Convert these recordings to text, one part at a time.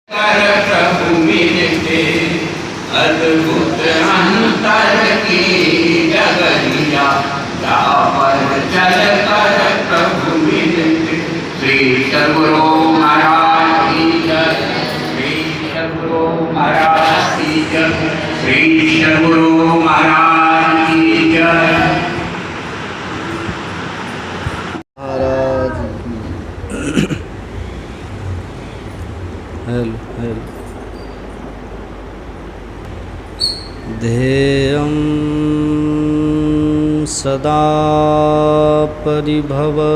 कर प्रभु मिलते अद्भुत अंतर की जगरिया जा पर चल कर प्रभु मिलते। श्री सद्गुरु महाराज की जय, श्री सद्गुरु महाराज की जय, श्री सद्गुरु महाराज की जय। ध्येयं सदा परिभवग्नमभीष्टदोहम्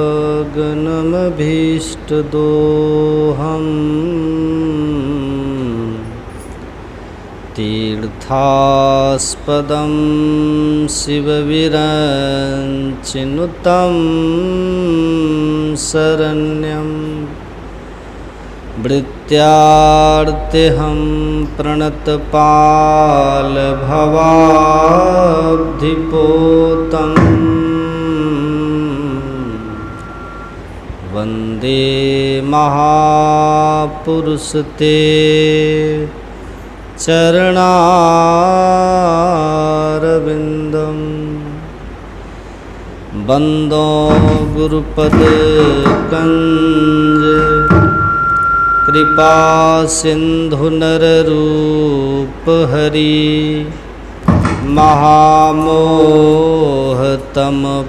तीर्थास्पदं शिवविरञ्चिनुतं शरण्यम् वृत्त्यार्तेऽहं प्रणतपालभवाब्धिपोतं वन्दे महापुरुषते चरणारविन्दम् वन्दो गुरुपदकञ्ज कृपा सिंधु नररूप हरि महामोहतम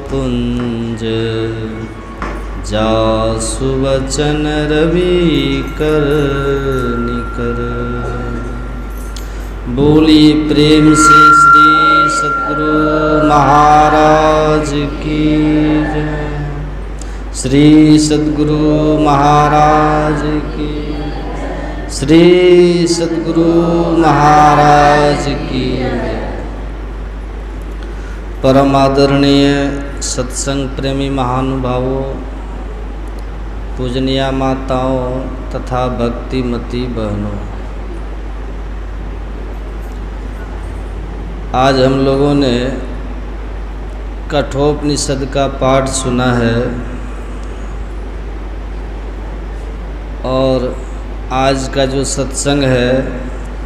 पुंज जासु वचन रवि कर निकर। बोली प्रेम से श्री सद्गुरु महाराज की जय, श्री सद्गुरु महाराज की, श्री सद्गुरु महाराज की। परम आदरणीय सत्संग प्रेमी महानुभावों, पूजनीय माताओं तथा भक्तिमती बहनों, आज हम लोगों ने कठोपनिषद का पाठ सुना है और आज का जो सत्संग है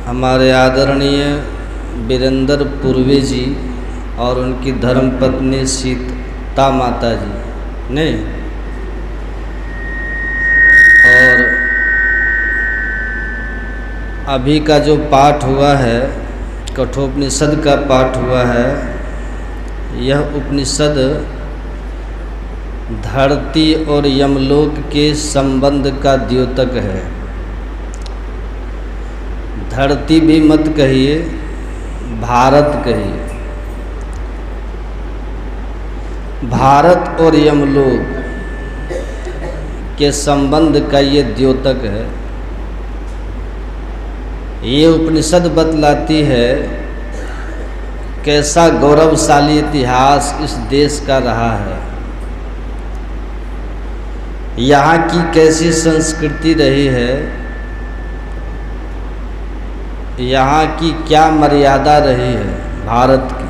हमारे आदरणीय वीरेंद्र पूर्वे जी और उनकी धर्मपत्नी सीता माता जी ने, और अभी का जो पाठ हुआ है कठोपनिषद का पाठ हुआ है, यह उपनिषद धरती और यमलोक के संबंध का द्योतक है। धरती भी मत कहिए, भारत कहिए। भारत और यमलोक के संबंध का ये द्योतक है। ये उपनिषद बतलाती है कैसा गौरवशाली इतिहास इस देश का रहा है, यहाँ की कैसी संस्कृति रही है, यहाँ की क्या मर्यादा रही है भारत की,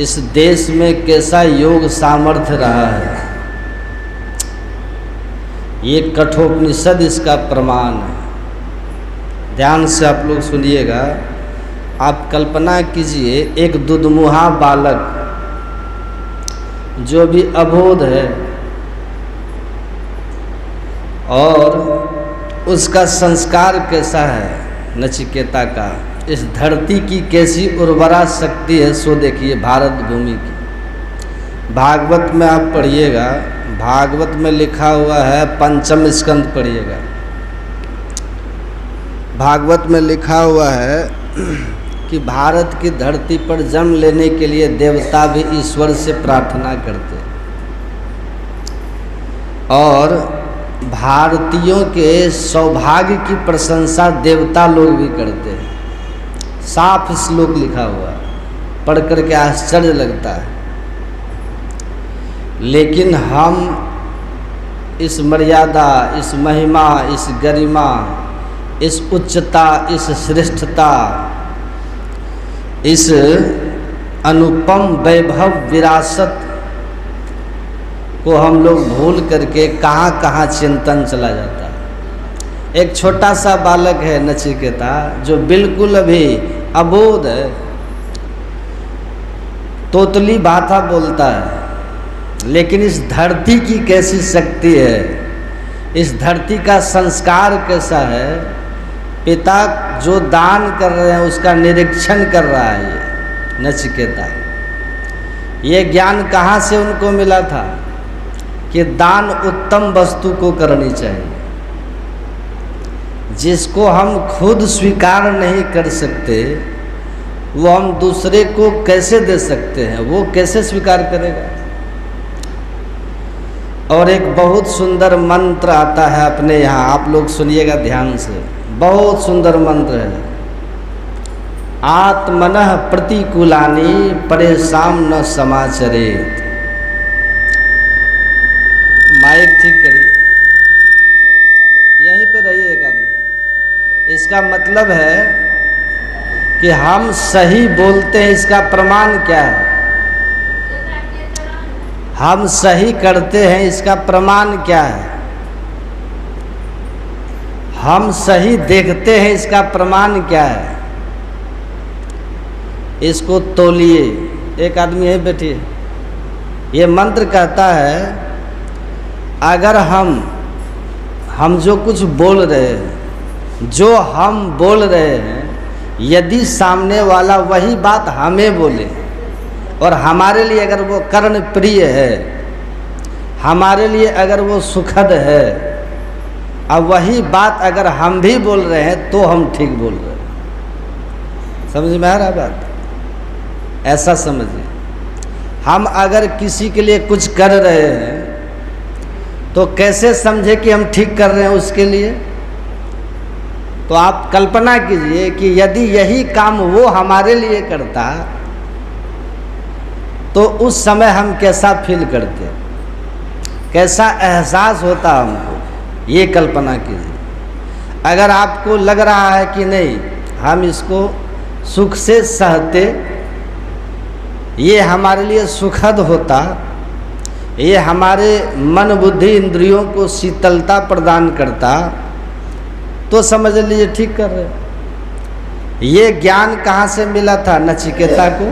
इस देश में कैसा योग सामर्थ्य रहा है। ये कठोपनिषद इसका प्रमाण है। ध्यान से आप लोग सुनिएगा। आप कल्पना कीजिए एक दुधमुहा बालक जो भी अबोध है और उसका संस्कार कैसा है नचिकेता का, इस धरती की कैसी उर्वरा शक्ति है सो देखिए भारत भूमि की। भागवत में आप पढ़िएगा, भागवत में लिखा हुआ है, पंचम स्कंद पढ़िएगा, भागवत में लिखा हुआ है कि भारत की धरती पर जन्म लेने के लिए देवता भी ईश्वर से प्रार्थना करते और भारतीयों के सौभाग्य की प्रशंसा देवता लोग भी करते हैं। साफ श्लोक लिखा हुआ है, पढ़ करके आश्चर्य लगता है। लेकिन हम इस मर्यादा, इस महिमा, इस गरिमा, इस उच्चता, इस श्रेष्ठता, इस अनुपम वैभव विरासत को हम लोग भूल करके कहाँ कहाँ चिंतन चला जाता है। एक छोटा सा बालक है नचिकेता, जो बिल्कुल अभी अबोध है, तोतली भाषा बोलता है, लेकिन इस धरती की कैसी शक्ति है, इस धरती का संस्कार कैसा है, पिता जो दान कर रहे हैं उसका निरीक्षण कर रहा है ये नचिकेता। ये ज्ञान कहाँ से उनको मिला था कि दान उत्तम वस्तु को करनी चाहिए। जिसको हम खुद स्वीकार नहीं कर सकते वो हम दूसरे को कैसे दे सकते हैं, वो कैसे स्वीकार करेगा। और एक बहुत सुंदर मंत्र आता है अपने यहाँ, आप लोग सुनिएगा ध्यान से, बहुत सुंदर मंत्र है। आत्मनः प्रतिकूलानि परेशान न समाचरेत। माइक ठीक करिए, यहीं पे रहिए एक आदमी। इसका मतलब है कि हम सही बोलते हैं, इसका प्रमाण क्या है। हम सही करते हैं, इसका प्रमाण क्या है। हम सही देखते हैं, इसका प्रमाण क्या है। इसको तोलिए। एक आदमी है बैठिए, ये मंत्र कहता है अगर हम जो कुछ बोल रहे हैं, जो हम बोल रहे हैं, यदि सामने वाला वही बात हमें बोले और हमारे लिए अगर वो कर्ण प्रिय है, हमारे लिए अगर वो सुखद है, अब वही बात अगर हम भी बोल रहे हैं तो हम ठीक बोल रहे हैं। समझ में आ रहा बात? ऐसा समझिए, हम अगर किसी के लिए कुछ कर रहे हैं तो कैसे समझे कि हम ठीक कर रहे हैं उसके लिए। तो आप कल्पना कीजिए कि यदि यही काम वो हमारे लिए करता तो उस समय हम कैसा फील करते, कैसा एहसास होता हमको, ये कल्पना कीजिए। अगर आपको लग रहा है कि नहीं हम इसको सुख से सहते, ये हमारे लिए सुखद होता, ये हमारे मन बुद्धि इंद्रियों को शीतलता प्रदान करता, तो समझ लीजिए ठीक कर रहे। ये ज्ञान कहाँ से मिला था नचिकेता को?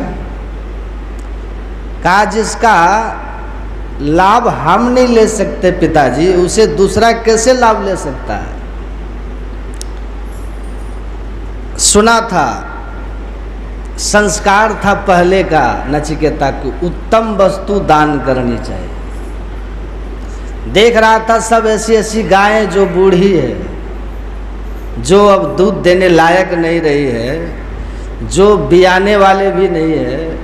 कहा जिसका लाभ हम नहीं ले सकते पिताजी, उसे दूसरा कैसे लाभ ले सकता है। सुना था, संस्कार था पहले का नचिकेता को, उत्तम वस्तु दान करनी चाहिए। देख रहा था सब ऐसी ऐसी गायें जो बूढ़ी है, जो अब दूध देने लायक नहीं रही है, जो बियाने वाले भी नहीं है,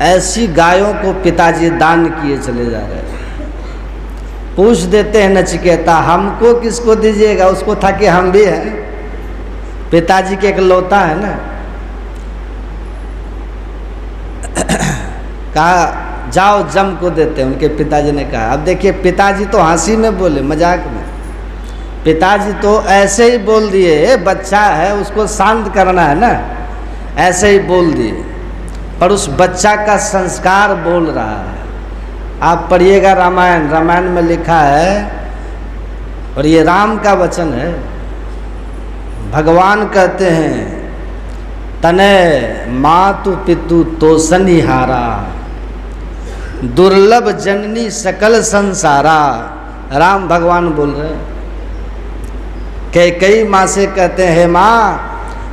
ऐसी गायों को पिताजी दान किए चले जा रहे हैं। पूछ देते हैं नचिकेता हमको किसको दीजिएगा? उसको था कि हम भी हैं, पिताजी के इकलौता है ना। कहा जाओ जम को देते हैं, उनके पिताजी ने कहा। अब देखिए पिताजी तो हंसी में बोले, मजाक में। पिताजी तो ऐसे ही बोल दिए, बच्चा है उसको शांत करना है ना, ऐसे ही बोल दिए, पर उस बच्चा का संस्कार बोल रहा है। आप पढ़िएगा रामायण, रामायण में लिखा है, और ये राम का वचन है। भगवान कहते हैं तने मातु पितु तोसनिहारा, दुर्लभ जननी सकल संसारा। राम भगवान बोल रहे हैं। कई माँ से कहते हैं माँ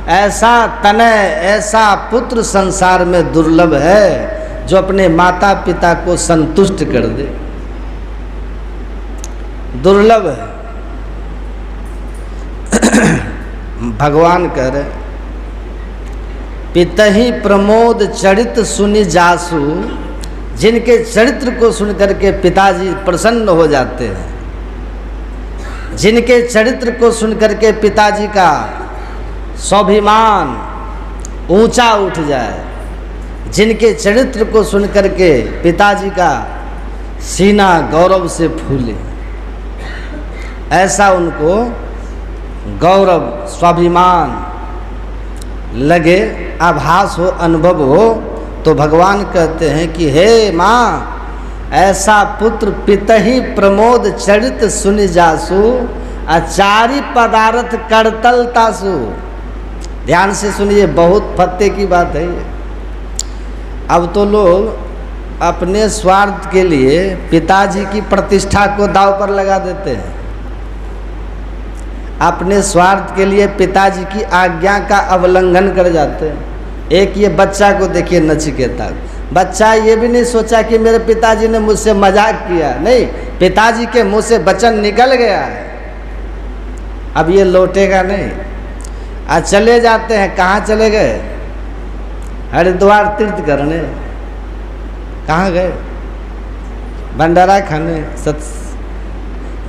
ऐसा तनय, ऐसा पुत्र संसार में दुर्लभ है जो अपने माता पिता को संतुष्ट कर दे, दुर्लभ है। भगवान कह रहे पितहि प्रमोद चरित सुनि जासु, जिनके चरित्र को सुनकर के पिताजी प्रसन्न हो जाते हैं, जिनके चरित्र को सुनकर के पिताजी का स्वाभिमान ऊंचा उठ जाए, जिनके चरित्र को सुनकर के पिताजी का सीना गौरव से फूले, ऐसा उनको गौरव स्वाभिमान लगे, आभास हो, अनुभव हो, तो भगवान कहते हैं कि हे माँ ऐसा पुत्र पितहि प्रमोद चरित सुनि जासु, अचारी पदार्थ करतल तासु। ध्यान से सुनिए, बहुत फत्ते की बात है ये। अब तो लोग अपने स्वार्थ के लिए पिताजी की प्रतिष्ठा को दांव पर लगा देते हैं। अपने स्वार्थ के लिए पिताजी की आज्ञा का अवलंघन कर जाते हैं। एक ये बच्चा को देखिए, नचिकेता, बच्चा ये भी नहीं सोचा कि मेरे पिताजी ने मुझसे मजाक किया, नहीं, पिताजी के मुंह से वचन निकल गया है, अब ये लौटेगा नहीं। आज चले जाते हैं, कहाँ चले गए? हरिद्वार तीर्थ करने। कहाँ गए? भंडारा खाने।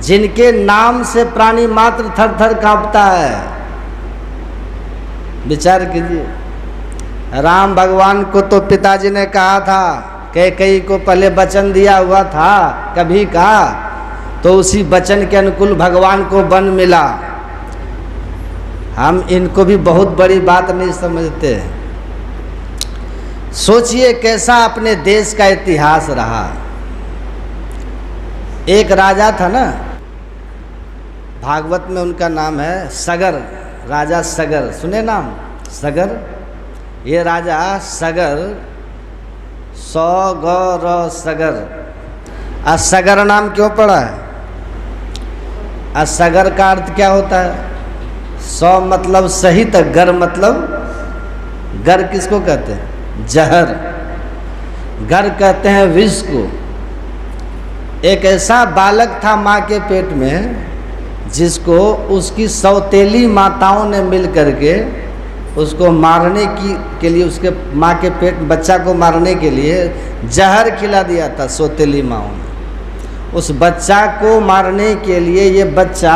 जिनके नाम से प्राणी मात्र थर थर कांपता है। विचार कीजिए, राम भगवान को तो पिताजी ने कहा था, कैकेयी को पहले वचन दिया हुआ था, कभी कहा तो उसी वचन के अनुकूल भगवान को वन मिला। हम इनको भी बहुत बड़ी बात नहीं समझते। सोचिए कैसा अपने देश का इतिहास रहा। एक राजा था ना, भागवत में उनका नाम है सगर, राजा सगर, सुने नाम सगर? ये राजा सगर, सगर, असगर नाम क्यों पड़ा है? असगर का अर्थ क्या होता है? सौ मतलब सहित, गर मतलब, गर किसको कहते हैं? जहर। गर कहते हैं विष को। एक ऐसा बालक था माँ के पेट में, जिसको उसकी सौतेली माताओं ने मिल करके उसको मारने के लिए, उसके माँ के पेट बच्चा को मारने के लिए जहर खिला दिया था सौतेली माँओं ने। उस बच्चा को मारने के लिए, ये बच्चा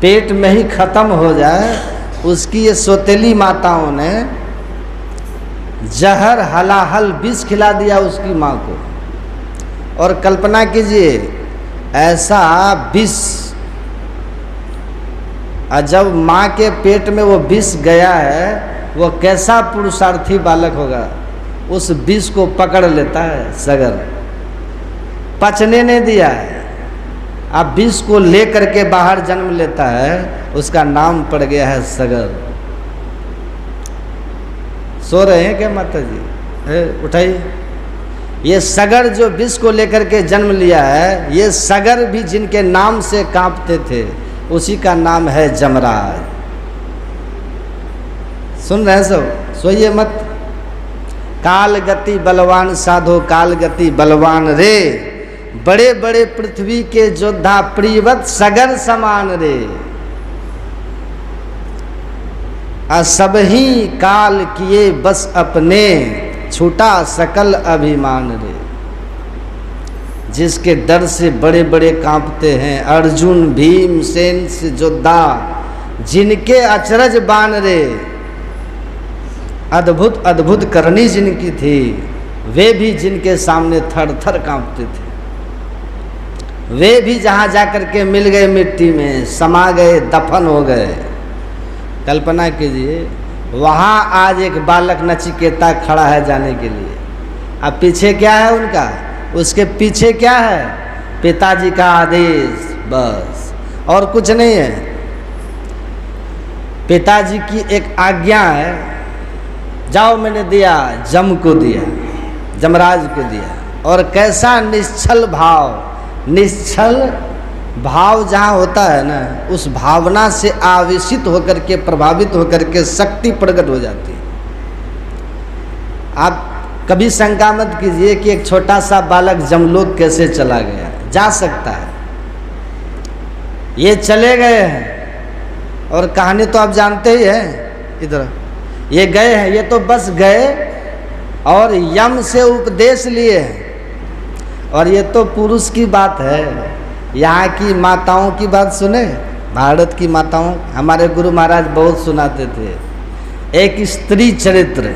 पेट में ही खत्म हो जाए, उसकी ये सौतेली माताओं ने जहर हलाहल विष खिला दिया उसकी माँ को। और कल्पना कीजिए, ऐसा विष, जब माँ के पेट में वो विष गया है, वो कैसा पुरुषार्थी बालक होगा। उस विष को पकड़ लेता है सगर, पचने नहीं दिया है, अब विष को लेकर के बाहर जन्म लेता है, उसका नाम पड़ गया है सगर। सो रहे हैं क्या माता जी? उठाइए। ये सगर जो विष को लेकर के जन्म लिया है, ये सगर भी जिनके नाम से कांपते थे, उसी का नाम है जमराज। सुन रहे हैं सब? सोइए मत। काल गति बलवान साधो, काल गति बलवान रे, बड़े बड़े पृथ्वी के योद्धा प्रियवत सगर समान रे, असबही काल किए बस अपने, छूटा सकल अभिमान रे। जिसके डर से बड़े बड़े कांपते हैं, अर्जुन भीमसेन से योद्धा, जिनके अचरज बान रे, अद्भुत अद्भुत करनी जिनकी थी, वे भी जिनके सामने थर थर कांपते थे। वे भी जहाँ जाकर के मिल गए मिट्टी में, समा गए, दफन हो गए। कल्पना कीजिए, वहाँ आज एक बालक नचिकेता खड़ा है जाने के लिए। अब पीछे क्या है उनका? उसके पीछे क्या है? पिताजी का आदेश, बस, और कुछ नहीं है। पिताजी की एक आज्ञा है, जाओ, मैंने दिया, जम को दिया, जमराज को दिया। और कैसा निश्चल भाव, निश्चल भाव जहाँ होता है ना, उस भावना से आवेशित होकर के, प्रभावित होकर के शक्ति प्रकट हो जाती है। आप कभी शंका मत कीजिए कि एक छोटा सा बालक जमलोक कैसे चला गया। जा सकता है, ये चले गए हैं, और कहानी तो आप जानते ही हैं। इधर ये गए हैं, ये तो बस गए और यम से उपदेश लिए हैं। और ये तो पुरुष की बात है, यहाँ की माताओं की बात सुने। भारत की माताओं, हमारे गुरु महाराज बहुत सुनाते थे। एक स्त्री चरित्र,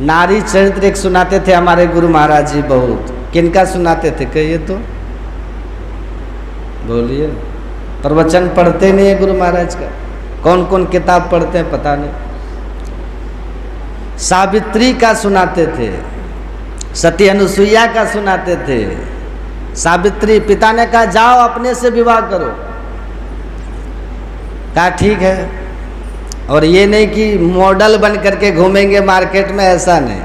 नारी चरित्र एक सुनाते थे हमारे गुरु महाराज जी बहुत। किनका सुनाते थे कहिए तो? बोलिए। प्रवचन पढ़ते नहीं है गुरु महाराज का, कौन कौन किताब पढ़ते हैं पता नहीं। सावित्री का सुनाते थे, सती अनुसुईया का सुनाते थे, सावित्री, पिता ने कहा जाओ अपने से विवाह करो। कहा ठीक है, और ये नहीं कि मॉडल बन करके घूमेंगे मार्केट में, ऐसा नहीं।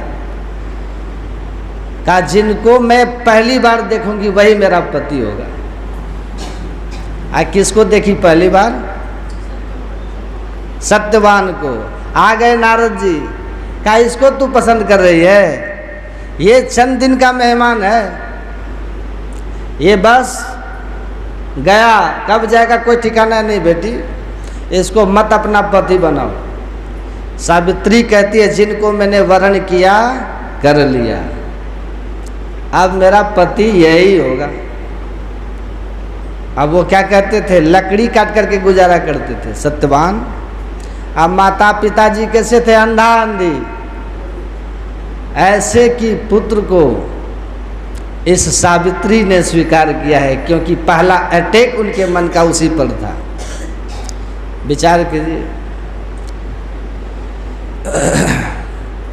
कहा जिनको मैं पहली बार देखूंगी वही मेरा पति होगा। किसको देखी पहली बार? सत्यवान को। आ गए नारद जी। कहा इसको तू पसंद कर रही है? ये चंद दिन का मेहमान है, ये बस गया, कब जाएगा कोई ठिकाना नहीं बेटी, इसको मत अपना पति बनाओ। सावित्री कहती है जिनको मैंने वर्ण किया कर लिया, अब मेरा पति यही होगा। अब वो क्या कहते थे, लकड़ी काट करके गुजारा करते थे सत्यवान। अब माता पिताजी कैसे थे, अंधा अंधी, ऐसे कि पुत्र को इस सावित्री ने स्वीकार किया है, क्योंकि पहला अटैक उनके मन का उसी पर था। विचार कीजिए।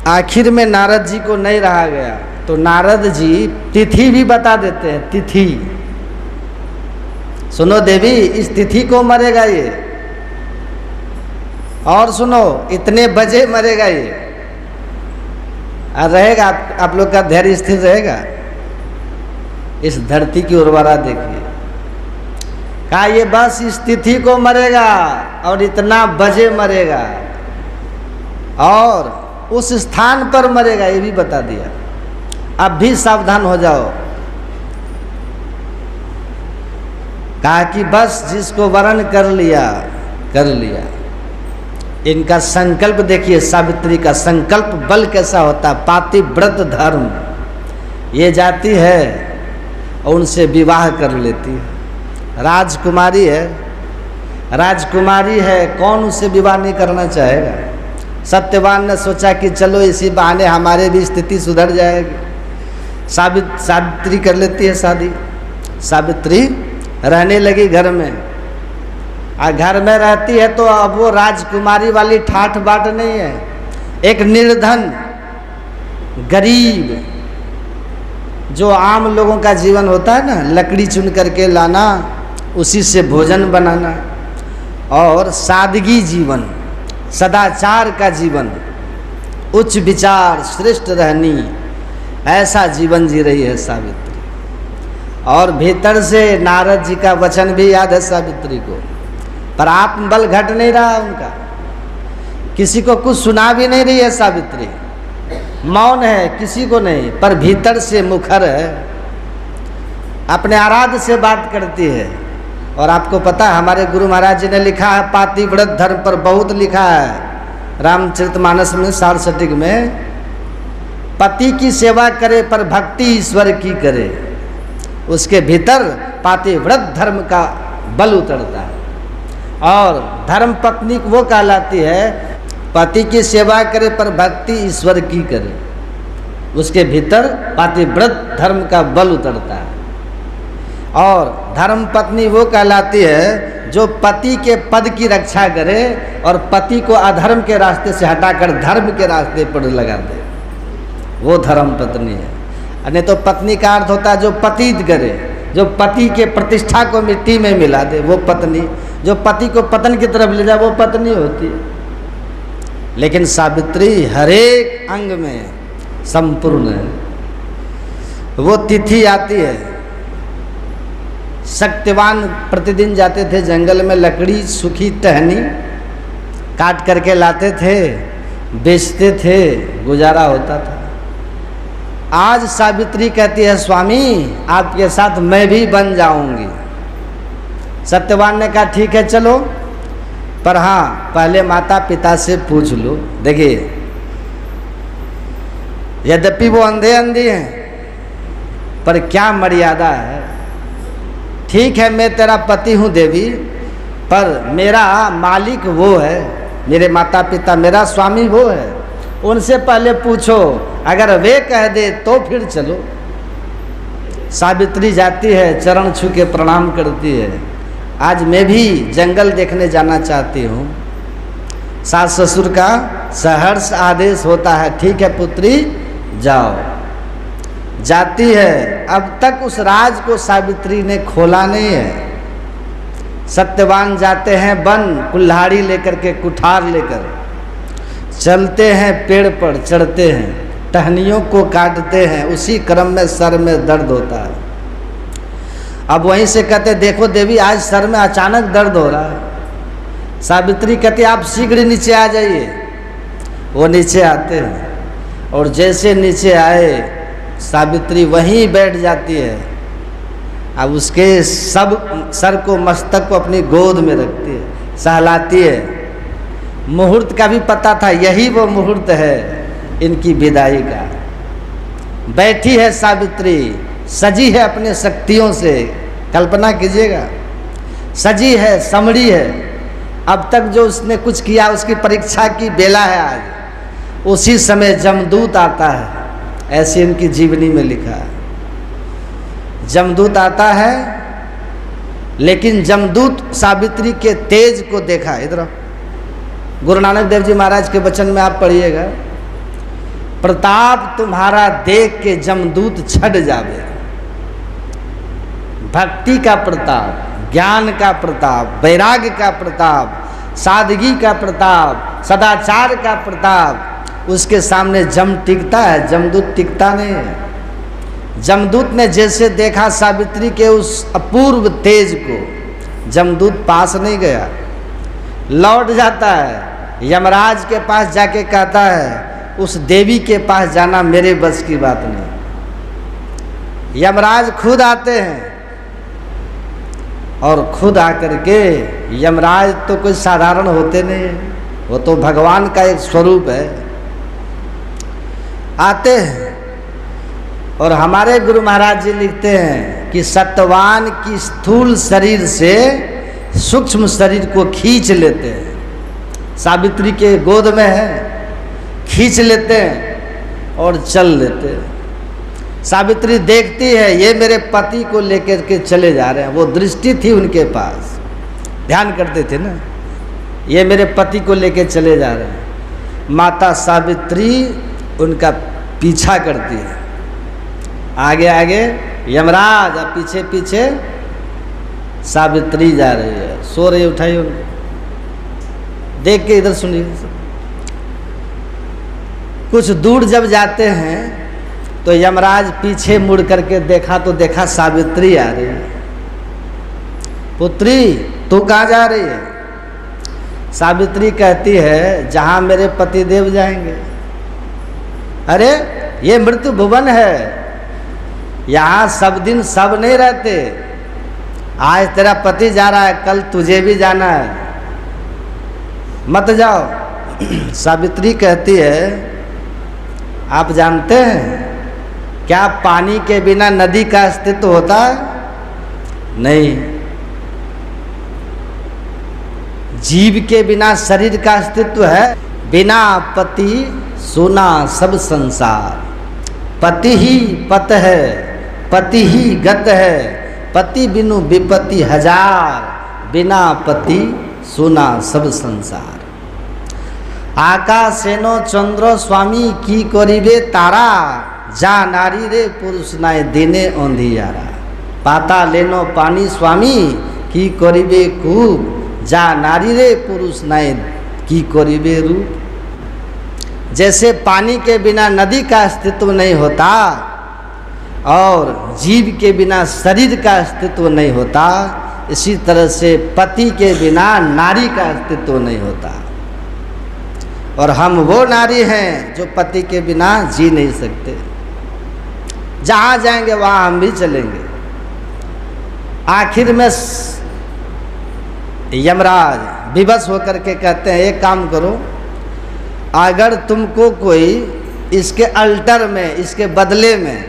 आखिर में नारद जी को नहीं रहा गया, तो नारद जी तिथि भी बता देते हैं। तिथि सुनो देवी, इस तिथि को मरेगा ये, और सुनो इतने बजे मरेगा ये, और रहेगा आप लोग का धैर्य स्थिर रहेगा। इस धरती की उर्वरा देखिए। कहा ये बस इस तिथि को मरेगा और इतना बजे मरेगा और उस स्थान पर मरेगा, ये भी बता दिया। अब भी सावधान हो जाओ। कहा कि बस जिसको वर्ण कर लिया कर लिया। इनका संकल्प देखिए, सावित्री का संकल्प बल कैसा होता है। पातिव्रत धर्म, ये जाती है और उनसे विवाह कर लेती है। राजकुमारी है, राजकुमारी है, कौन उससे विवाह नहीं करना चाहेगा। सत्यवान ने सोचा कि चलो इसी बहाने हमारे भी स्थिति सुधर जाएगी। सावित्री कर लेती है शादी। सावित्री रहने लगी घर में, और घर में रहती है तो अब वो राजकुमारी वाली ठाठ बाट नहीं है। एक निर्धन गरीब, जो आम लोगों का जीवन होता है ना, लकड़ी चुन करके लाना, उसी से भोजन बनाना, और सादगी जीवन, सदाचार का जीवन, उच्च विचार, श्रेष्ठ रहनी, ऐसा जीवन जी रही है सावित्री। और भीतर से नारद जी का वचन भी याद है सावित्री को, पर आत्मबल घट नहीं रहा उनका, किसी को कुछ सुना भी नहीं रही है सावित्री, मौन है, किसी को नहीं, पर भीतर से मुखर है, अपने आराध्य से बात करती है। और आपको पता है हमारे गुरु महाराज जी ने लिखा है, पातिव्रत धर्म पर बहुत लिखा है रामचरितमानस में, सारस्वतिक में, पति की सेवा करे पर भक्ति ईश्वर की करे, उसके भीतर पातिव्रत धर्म का बल उतरता है। और धर्म पत्नी वो कहलाती है, पति की सेवा करे पर भक्ति ईश्वर की करे, उसके भीतर पातिव्रत धर्म का बल उतरता है। और धर्म पत्नी वो कहलाती है जो पति के पद की रक्षा करे और पति को अधर्म के रास्ते से हटाकर धर्म के रास्ते पर लगा दे, वो धर्म पत्नी है। नहीं तो पत्नी का अर्थ होता है जो पतित करे, जो पति के प्रतिष्ठा को मिट्टी में मिला दे, वो पत्नी। जो पति को पतन की तरफ ले जाए वो पत्नी होती है। लेकिन सावित्री हरेक अंग में संपूर्ण है। वो तिथि आती है। सत्यवान प्रतिदिन जाते थे जंगल में, लकड़ी सूखी टहनी काट करके लाते थे, बेचते थे, गुजारा होता था। आज सावित्री कहती है स्वामी आपके साथ मैं भी बन जाऊंगी। सत्यवान ने कहा ठीक है चलो, पर हाँ पहले माता पिता से पूछ लो। देखिए यद्यपि वो अंधे अंधे हैं, पर क्या मर्यादा है। ठीक है मैं तेरा पति हूँ देवी, पर मेरा मालिक वो है, मेरे माता पिता, मेरा स्वामी वो है, उनसे पहले पूछो, अगर वे कह दे तो फिर चलो। सावित्री जाती है, चरण छू के प्रणाम करती है। आज मैं भी जंगल देखने जाना चाहती हूँ। सास ससुर का सहर्ष आदेश होता है, ठीक है पुत्री जाओ। जाती है। अब तक उस राज को सावित्री ने खोला नहीं है। सत्यवान जाते हैं वन, कुल्हाड़ी लेकर के, कुठार लेकर, चलते हैं पेड़ पर, चढ़ते हैं, टहनियों को काटते हैं, उसी क्रम में सर में दर्द होता है। अब वहीं से कहते देखो देवी आज सर में अचानक दर्द हो रहा है। सावित्री कहती आप शीघ्र नीचे आ जाइए। वो नीचे आते हैं और जैसे नीचे आए सावित्री वहीं बैठ जाती है। अब उसके सब सर को, मस्तक को अपनी गोद में रखती है, सहलाती है। मुहूर्त का भी पता था, यही वो मुहूर्त है इनकी विदाई का। बैठी है सावित्री, सजी है अपने शक्तियों से, कल्पना कीजिएगा, सजी है, समड़ी है। अब तक जो उसने कुछ किया उसकी परीक्षा की बेला है आज। उसी समय जमदूत आता है, ऐसे इनकी जीवनी में लिखा है। जमदूत आता है, लेकिन जमदूत सावित्री के तेज को देखा। इधर गुरु नानक देव जी महाराज के वचन में आप पढ़िएगा, प्रताप तुम्हारा देख के जमदूत छट जावे। भक्ति का प्रताप, ज्ञान का प्रताप, वैराग्य का प्रताप, सादगी का प्रताप, सदाचार का प्रताप, उसके सामने जम टिकता है, जमदूत टिकता नहीं है। जमदूत ने जैसे देखा सावित्री के उस अपूर्व तेज को, जमदूत पास नहीं गया, लौट जाता है। यमराज के पास जाके कहता है उस देवी के पास जाना मेरे बस की बात नहीं। यमराज खुद आते हैं और खुद आकर के, यमराज तो कोई साधारण होते नहीं, वो तो भगवान का एक स्वरूप है। आते हैं और हमारे गुरु महाराज जी लिखते हैं कि सत्यवान की स्थूल शरीर से सूक्ष्म शरीर को खींच लेते हैं। सावित्री के गोद में है, खींच लेते हैं और चल लेते हैं। सावित्री देखती है ये मेरे पति को लेकर के चले जा रहे हैं। वो दृष्टि थी उनके पास, ध्यान करते थे ना, ये मेरे पति को लेकर चले जा रहे हैं। माता सावित्री उनका पीछा करती है, आगे आगे यमराज और पीछे पीछे सावित्री जा रही है। सो रही, उठाई उनको, देख के इधर सुनिए। कुछ दूर जब जाते हैं तो यमराज पीछे मुड़ करके देखा तो देखा सावित्री आ रही है। पुत्री तू कहाँ जा रही है? सावित्री कहती है जहाँ मेरे पतिदेव जाएंगे। अरे ये मृत्यु भुवन है, यहाँ सब दिन सब नहीं रहते। आज तेरा पति जा रहा है, कल तुझे भी जाना है, मत जाओ। सावित्री कहती है आप जानते हैं क्या पानी के बिना नदी का अस्तित्व होता है? नहीं। जीव के बिना शरीर का अस्तित्व है? बिना पति सोना सब संसार। पति ही पत है, पति ही गत है, पति बिनु विपत्ति हजार, बिना पति सोना सब संसार। आकाशेनो चंद्र स्वामी की करिबे तारा, जा नारी रे पुरुष नाय दिने अंधियारा। पाता लेनो पानी स्वामी की करिबे कूप, जा नारी रे पुरुष नाय की करिबे रूप। जैसे पानी के बिना नदी का अस्तित्व नहीं होता और जीव के बिना शरीर का अस्तित्व नहीं होता, इसी तरह से पति के बिना नारी का अस्तित्व नहीं होता। और हम वो नारी हैं जो पति के बिना जी नहीं सकते। जहाँ जाएंगे वहाँ हम भी चलेंगे। आखिर में यमराज विवश होकर के कहते हैं एक काम करो, अगर तुमको कोई इसके अल्टर में, इसके बदले में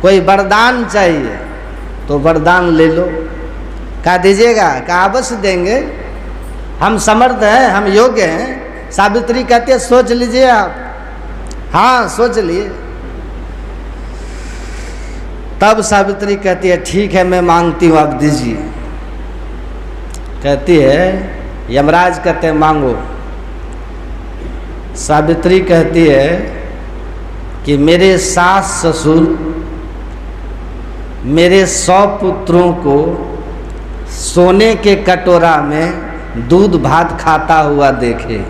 कोई वरदान चाहिए तो वरदान ले लो। कहा दीजिएगा? कहा अवश्य देंगे, हम समर्थ हैं, हम योग्य हैं। सावित्री कहती है सोच लीजिए आप। हाँ सोच लिए। तब सावित्री कहती है ठीक है मैं मांगती हूँ, आप दीजिए। कहती है, यमराज कहते हैं मांगो। सावित्री कहती है कि मेरे सास ससुर मेरे 100 पुत्रों को सोने के कटोरा में दूध भात खाता हुआ देखे।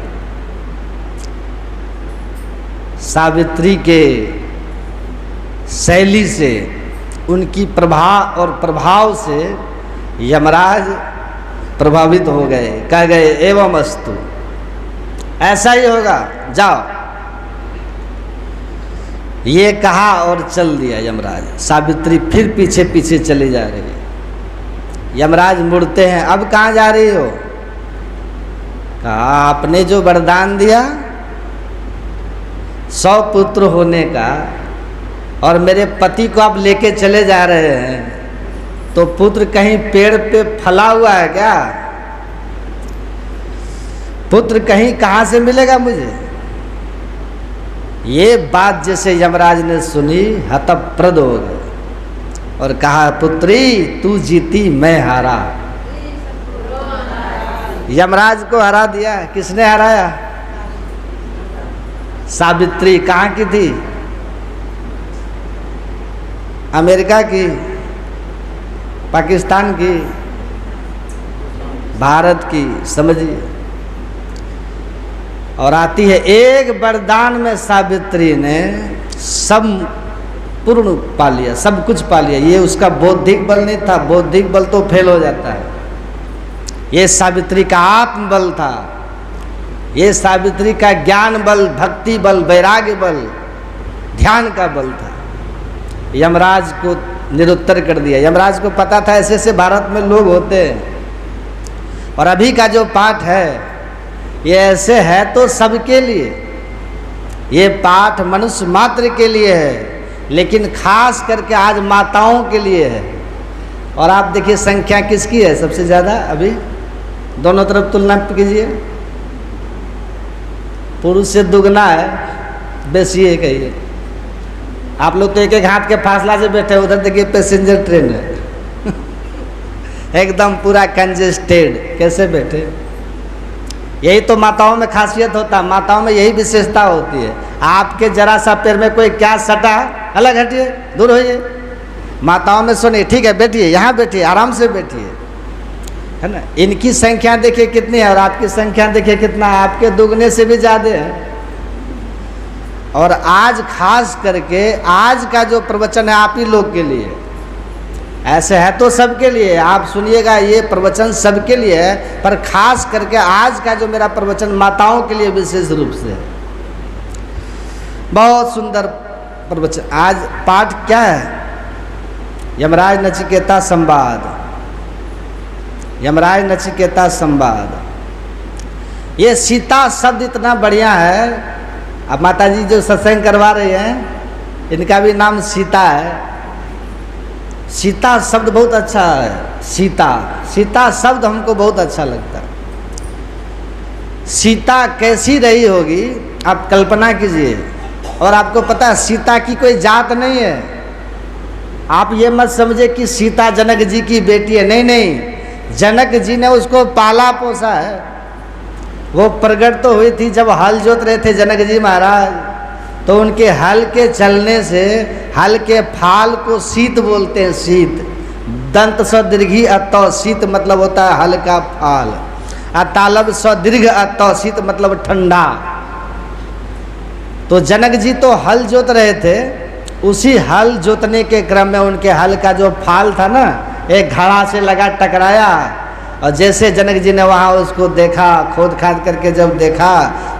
सावित्री के शैली से, उनकी प्रभाव और प्रभाव से यमराज प्रभावित हो गए, कह गए एवं अस्तु, ऐसा ही होगा, जाओ। ये कहा और चल दिया यमराज। सावित्री फिर पीछे पीछे चली जा रही है। यमराज मुड़ते हैं, अब कहाँ जा रही हो? कहा आपने जो वरदान दिया 100 पुत्र होने का, और मेरे पति को आप लेके चले जा रहे हैं, तो पुत्र कहीं पेड़ पे फला हुआ है क्या? पुत्र कहीं कहाँ से मिलेगा मुझे? ये बात जैसे यमराज ने सुनी, हतप्रद हो गए और कहा पुत्री तू जीती मैं हारा। यमराज को हरा दिया। किसने हराया? सावित्री। कहाँ की थी? अमेरिका की, पाकिस्तान की, भारत की, समझिए। और आती है एक वरदान में सावित्री ने सब पूर्ण पा लिया, सब कुछ पा लिया। ये उसका बौद्धिक बल नहीं था, बौद्धिक बल तो फेल हो जाता है। ये सावित्री का आत्मबल था, ये सावित्री का ज्ञान बल, भक्ति बल, वैराग्य बल, ध्यान का बल था। यमराज को निरुत्तर कर दिया। यमराज को पता था ऐसे ऐसे भारत में लोग होते हैं, और अभी का जो पाठ है ये ऐसे है तो सबके लिए, ये पाठ मनुष्य मात्र के लिए है, लेकिन खास करके आज माताओं के लिए है। और आप देखिए संख्या किसकी है सबसे ज़्यादा? अभी दोनों तरफ तुलना कीजिए, पुरुष से दुगना है, बेसी है कहिए। आप लोग तो एक एक हाथ के फासला से बैठे, उधर देखिए पैसेंजर ट्रेन है एकदम पूरा कंजेस्टेड, कैसे बैठे? यही तो माताओं में खासियत होता है, माताओं में यही विशेषता होती है। आपके जरा सा पैर में कोई क्या सटा, अलग हटिए, दूर होइए। माताओं में सुनिए, ठीक है बैठिए, यहाँ बैठिए, आराम से बैठिए, है ना। इनकी संख्या देखिए कितनी है और आपकी संख्या देखिए कितना, आपके दुगने से भी ज़्यादा है। और आज खास करके आज का जो प्रवचन है आप ही लोग के लिए, ऐसे है तो सबके लिए। आप सुनिएगा, ये प्रवचन सबके लिए है, पर खास करके आज का जो मेरा प्रवचन माताओं के लिए विशेष रूप से है। बहुत सुंदर प्रवचन। आज पाठ क्या है? यमराज नचिकेता संवाद। यमराज नचिकेता संवाद। ये सीता शब्द इतना बढ़िया है। अब माता जी जो सत्संग करवा रहे हैं इनका भी नाम सीता है। सीता शब्द बहुत अच्छा है। सीता, सीता शब्द हमको बहुत अच्छा लगता है। सीता कैसी रही होगी आप कल्पना कीजिए। और आपको पता है सीता की कोई जात नहीं है। आप ये मत समझे कि सीता जनक जी की बेटी है, नहीं नहीं, जनक जी ने उसको पाला पोसा है। वो प्रकट तो हुई थी जब हल जोत रहे थे जनक जी महाराज, तो उनके हल के चलने से हल के फाल को शीत बोलते हैं। शीत, दंत स दीर्घी अतौ, शीत मतलब होता है हल का फाल। तालब स दीर्घ अतौ, शीत मतलब ठंडा। तो जनक जी तो हल जोत रहे थे, उसी हल जोतने के क्रम में उनके हल का जो फाल था ना, एक घड़ा से लगा टकराया। और जैसे जनक जी ने वहाँ उसको देखा, खोद खाद करके जब देखा,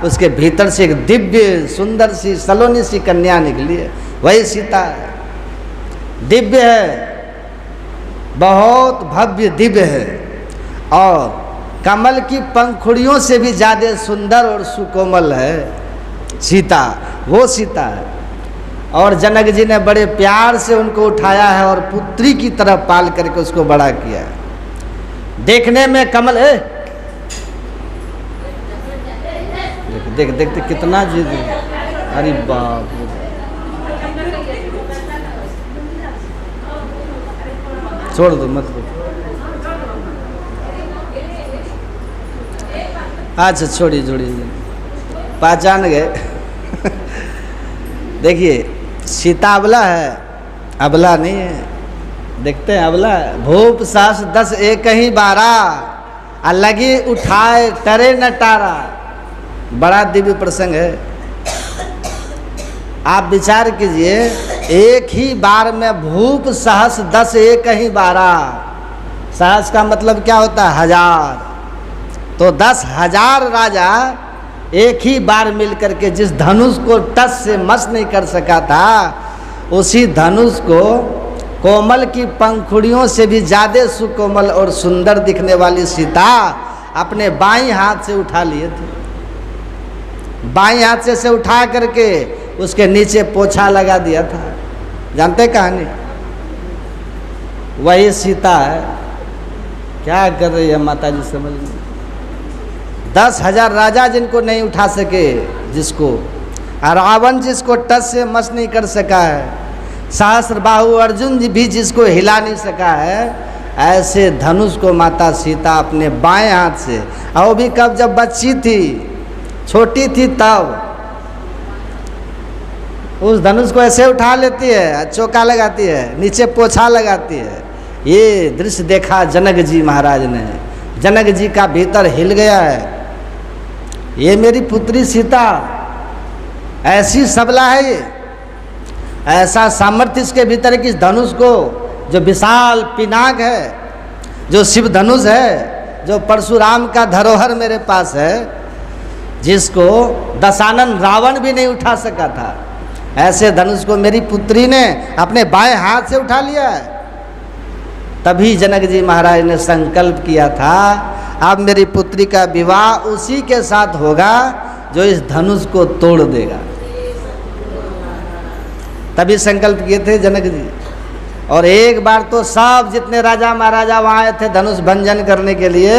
उसके भीतर से एक दिव्य सुंदर सी सलोनी सी कन्या निकली है। वही सीता है। दिव्य है, बहुत भव्य दिव्य है, और कमल की पंखुड़ियों से भी ज़्यादा सुंदर और सुकोमल है सीता। वो सीता है। और जनक जी ने बड़े प्यार से उनको उठाया है और पुत्री की तरह पाल करके उसको बड़ा किया है। देखने में कमल है, देख देख देख कितना जी। अरे बाप, छोड़ दो मत दो। अच्छा छोड़िए छोड़िए, पहचान गए देखिए सीता अबला है, अबला नहीं है। देखते हैं अबला, भूप सहस 10 एक ही 12 अलगी उठाए तरे नटारा। बड़ा दिव्य प्रसंग है। आप विचार कीजिए, एक ही बार में भूप सहस 10 एक ही 12। सहस का मतलब क्या होता है? 1000। तो 10,000 राजा एक ही बार मिलकर के जिस धनुष को टस से मस नहीं कर सका था, उसी धनुष को कोमल की पंखुड़ियों से भी ज़्यादा सुकोमल और सुंदर दिखने वाली सीता अपने बाईं हाथ से उठा लिए थे। बाईं हाथ से उठा करके उसके नीचे पोछा लगा दिया था। जानते कहानी? वही सीता है। क्या कर रही है माता जी समझ में? 10,000 राजा जिनको नहीं उठा सके, जिसको रावण जिसको टस से मस नहीं कर सका है, सहस्र बाहु अर्जुन भी जिसको हिला नहीं सका है, ऐसे धनुष को माता सीता अपने बाएं हाथ से, और वो भी कब? जब बच्ची थी, छोटी थी, तब उस धनुष को ऐसे उठा लेती है, चौका लगाती है, नीचे पोछा लगाती है। ये दृश्य देखा जनक जी महाराज ने। जनक जी का भीतर हिल गया है। ये मेरी पुत्री सीता ऐसी सबला है, ये ऐसा सामर्थ्य इसके भीतर है कि इस धनुष को, जो विशाल पिनाक है, जो शिव धनुष है, जो परशुराम का धरोहर मेरे पास है, जिसको दशानन रावण भी नहीं उठा सका था, ऐसे धनुष को मेरी पुत्री ने अपने बाएं हाथ से उठा लिया है। तभी जनक जी महाराज ने संकल्प किया था, अब मेरी पुत्री का विवाह उसी के साथ होगा जो इस धनुष को तोड़ देगा। तभी संकल्प किए थे जनक जी। और एक बार तो सब जितने राजा महाराजा वहाँ आए थे धनुष भंजन करने के लिए,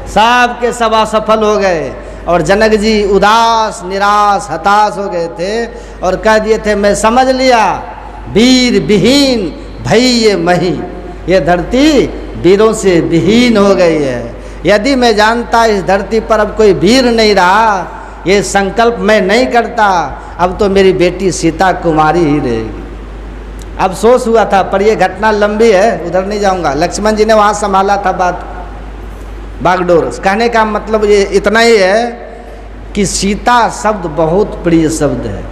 सब के सब असफल हो गए। और जनक जी उदास, निराश, हताश हो गए थे और कह दिए थे, मैं समझ लिया वीर विहीन भई ये मही, ये धरती वीरों से विहीन हो गई है। यदि मैं जानता इस धरती पर अब कोई वीर नहीं रहा, ये संकल्प मैं नहीं करता, अब तो मेरी बेटी सीता कुमारी ही रहेगी। अफसोस हुआ था, पर ये घटना लंबी है, उधर नहीं जाऊंगा। लक्ष्मण जी ने वहाँ संभाला था बात, बागडोर। कहने का मतलब ये इतना ही है कि सीता शब्द बहुत प्रिय शब्द है।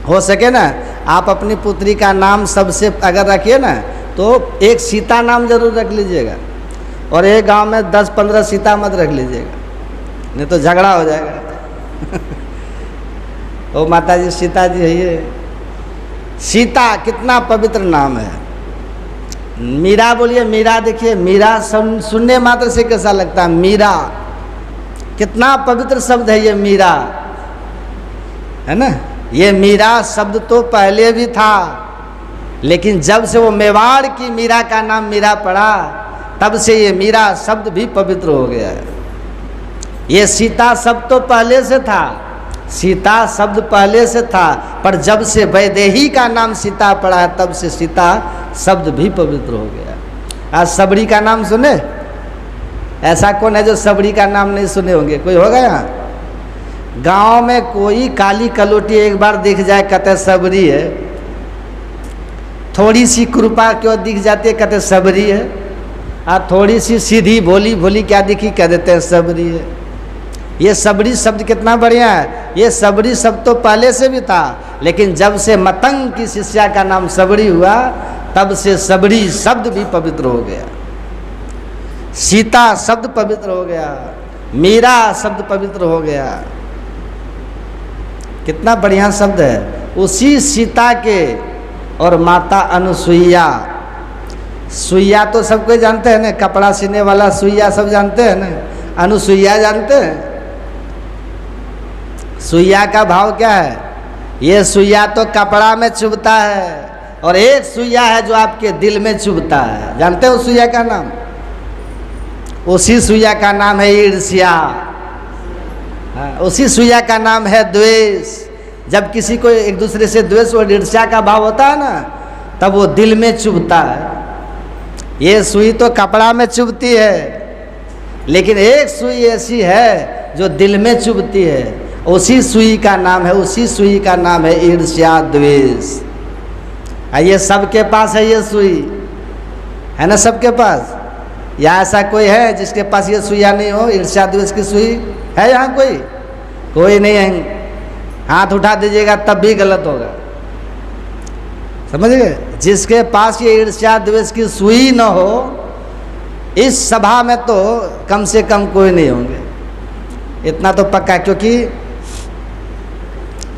हो सके ना आप अपनी पुत्री का नाम सबसे अगर रखिए ना, तो एक सीता नाम जरूर रख लीजिएगा, और एक गांव में 10-15 सीता मत रख लीजिएगा, नहीं तो झगड़ा हो जाएगा। ओ माता जी सीता जी है ये। सीता कितना पवित्र नाम है। मीरा बोलिए, मीरा देखिए, मीरा सुनने मात्र से कैसा लगता है? मीरा कितना पवित्र शब्द है ये मीरा, है ना? ये मीरा शब्द तो पहले भी था, लेकिन जब से वो मेवाड़ की मीरा का नाम मीरा पड़ा, तब से ये मीरा शब्द भी पवित्र हो गया है। ये सीता शब्द तो पहले से था, सीता शब्द पहले से था, पर जब से वैदेही का नाम सीता पड़ा है, तब से सीता शब्द भी पवित्र हो गया। आज सबरी का नाम सुने? ऐसा कौन है जो सबरी का नाम नहीं सुने होंगे? कोई होगा यहाँ? गांव में कोई काली कलोटी एक बार दिख जाए, कहते सबरी है। थोड़ी सी कृपा क्यों दिख जाती है, कहते सबरी है। थोड़ी सी सीधी भोली भोली क्या दिखी, कह देते हैं सबरी है। ये सबरी शब्द कितना बढ़िया है। ये सबरी शब्द तो पहले से भी था, लेकिन जब से मतंग की शिष्या का नाम सबरी हुआ, तब से सबरी शब्द भी पवित्र हो गया। सीता शब्द पवित्र हो गया, मीरा शब्द पवित्र हो गया। कितना बढ़िया शब्द है। उसी सीता के और माता अनुसुईया, सुईया तो सब कोई जानते हैं ना, कपड़ा सीने वाला सुईया सब जानते हैं ना। अनुसुईया जानते हैं? सुईया का भाव क्या है? ये सुईया तो कपड़ा में चुभता है, और एक सुईया है जो आपके दिल में चुभता है। जानते हैं उस सुईया का नाम? उसी सुईया का नाम है ईर्ष्या। उसी सुईया का नाम है द्वेष। जब किसी को एक दूसरे से द्वेष और ईर्ष्या का भाव होता है ना, तब वो दिल में चुभता है। ये सुई तो कपड़ा में चुभती है, लेकिन एक सुई ऐसी है जो दिल में चुभती है। उसी सुई का नाम है, उसी सुई का नाम है ईर्ष्या द्वेष। ये सबके पास है ये सुई। है ना सबके पास? या ऐसा कोई है जिसके पास ये सुइया नहीं हो, ईर्ष्या द्वेष की सुई? है यहाँ कोई? कोई नहीं है। हाथ उठा दीजिएगा तब भी गलत होगा, समझ गए? जिसके पास ये ईर्ष्या द्वेष की सुई न हो, इस सभा में तो कम से कम कोई नहीं होंगे, इतना तो पक्का। क्योंकि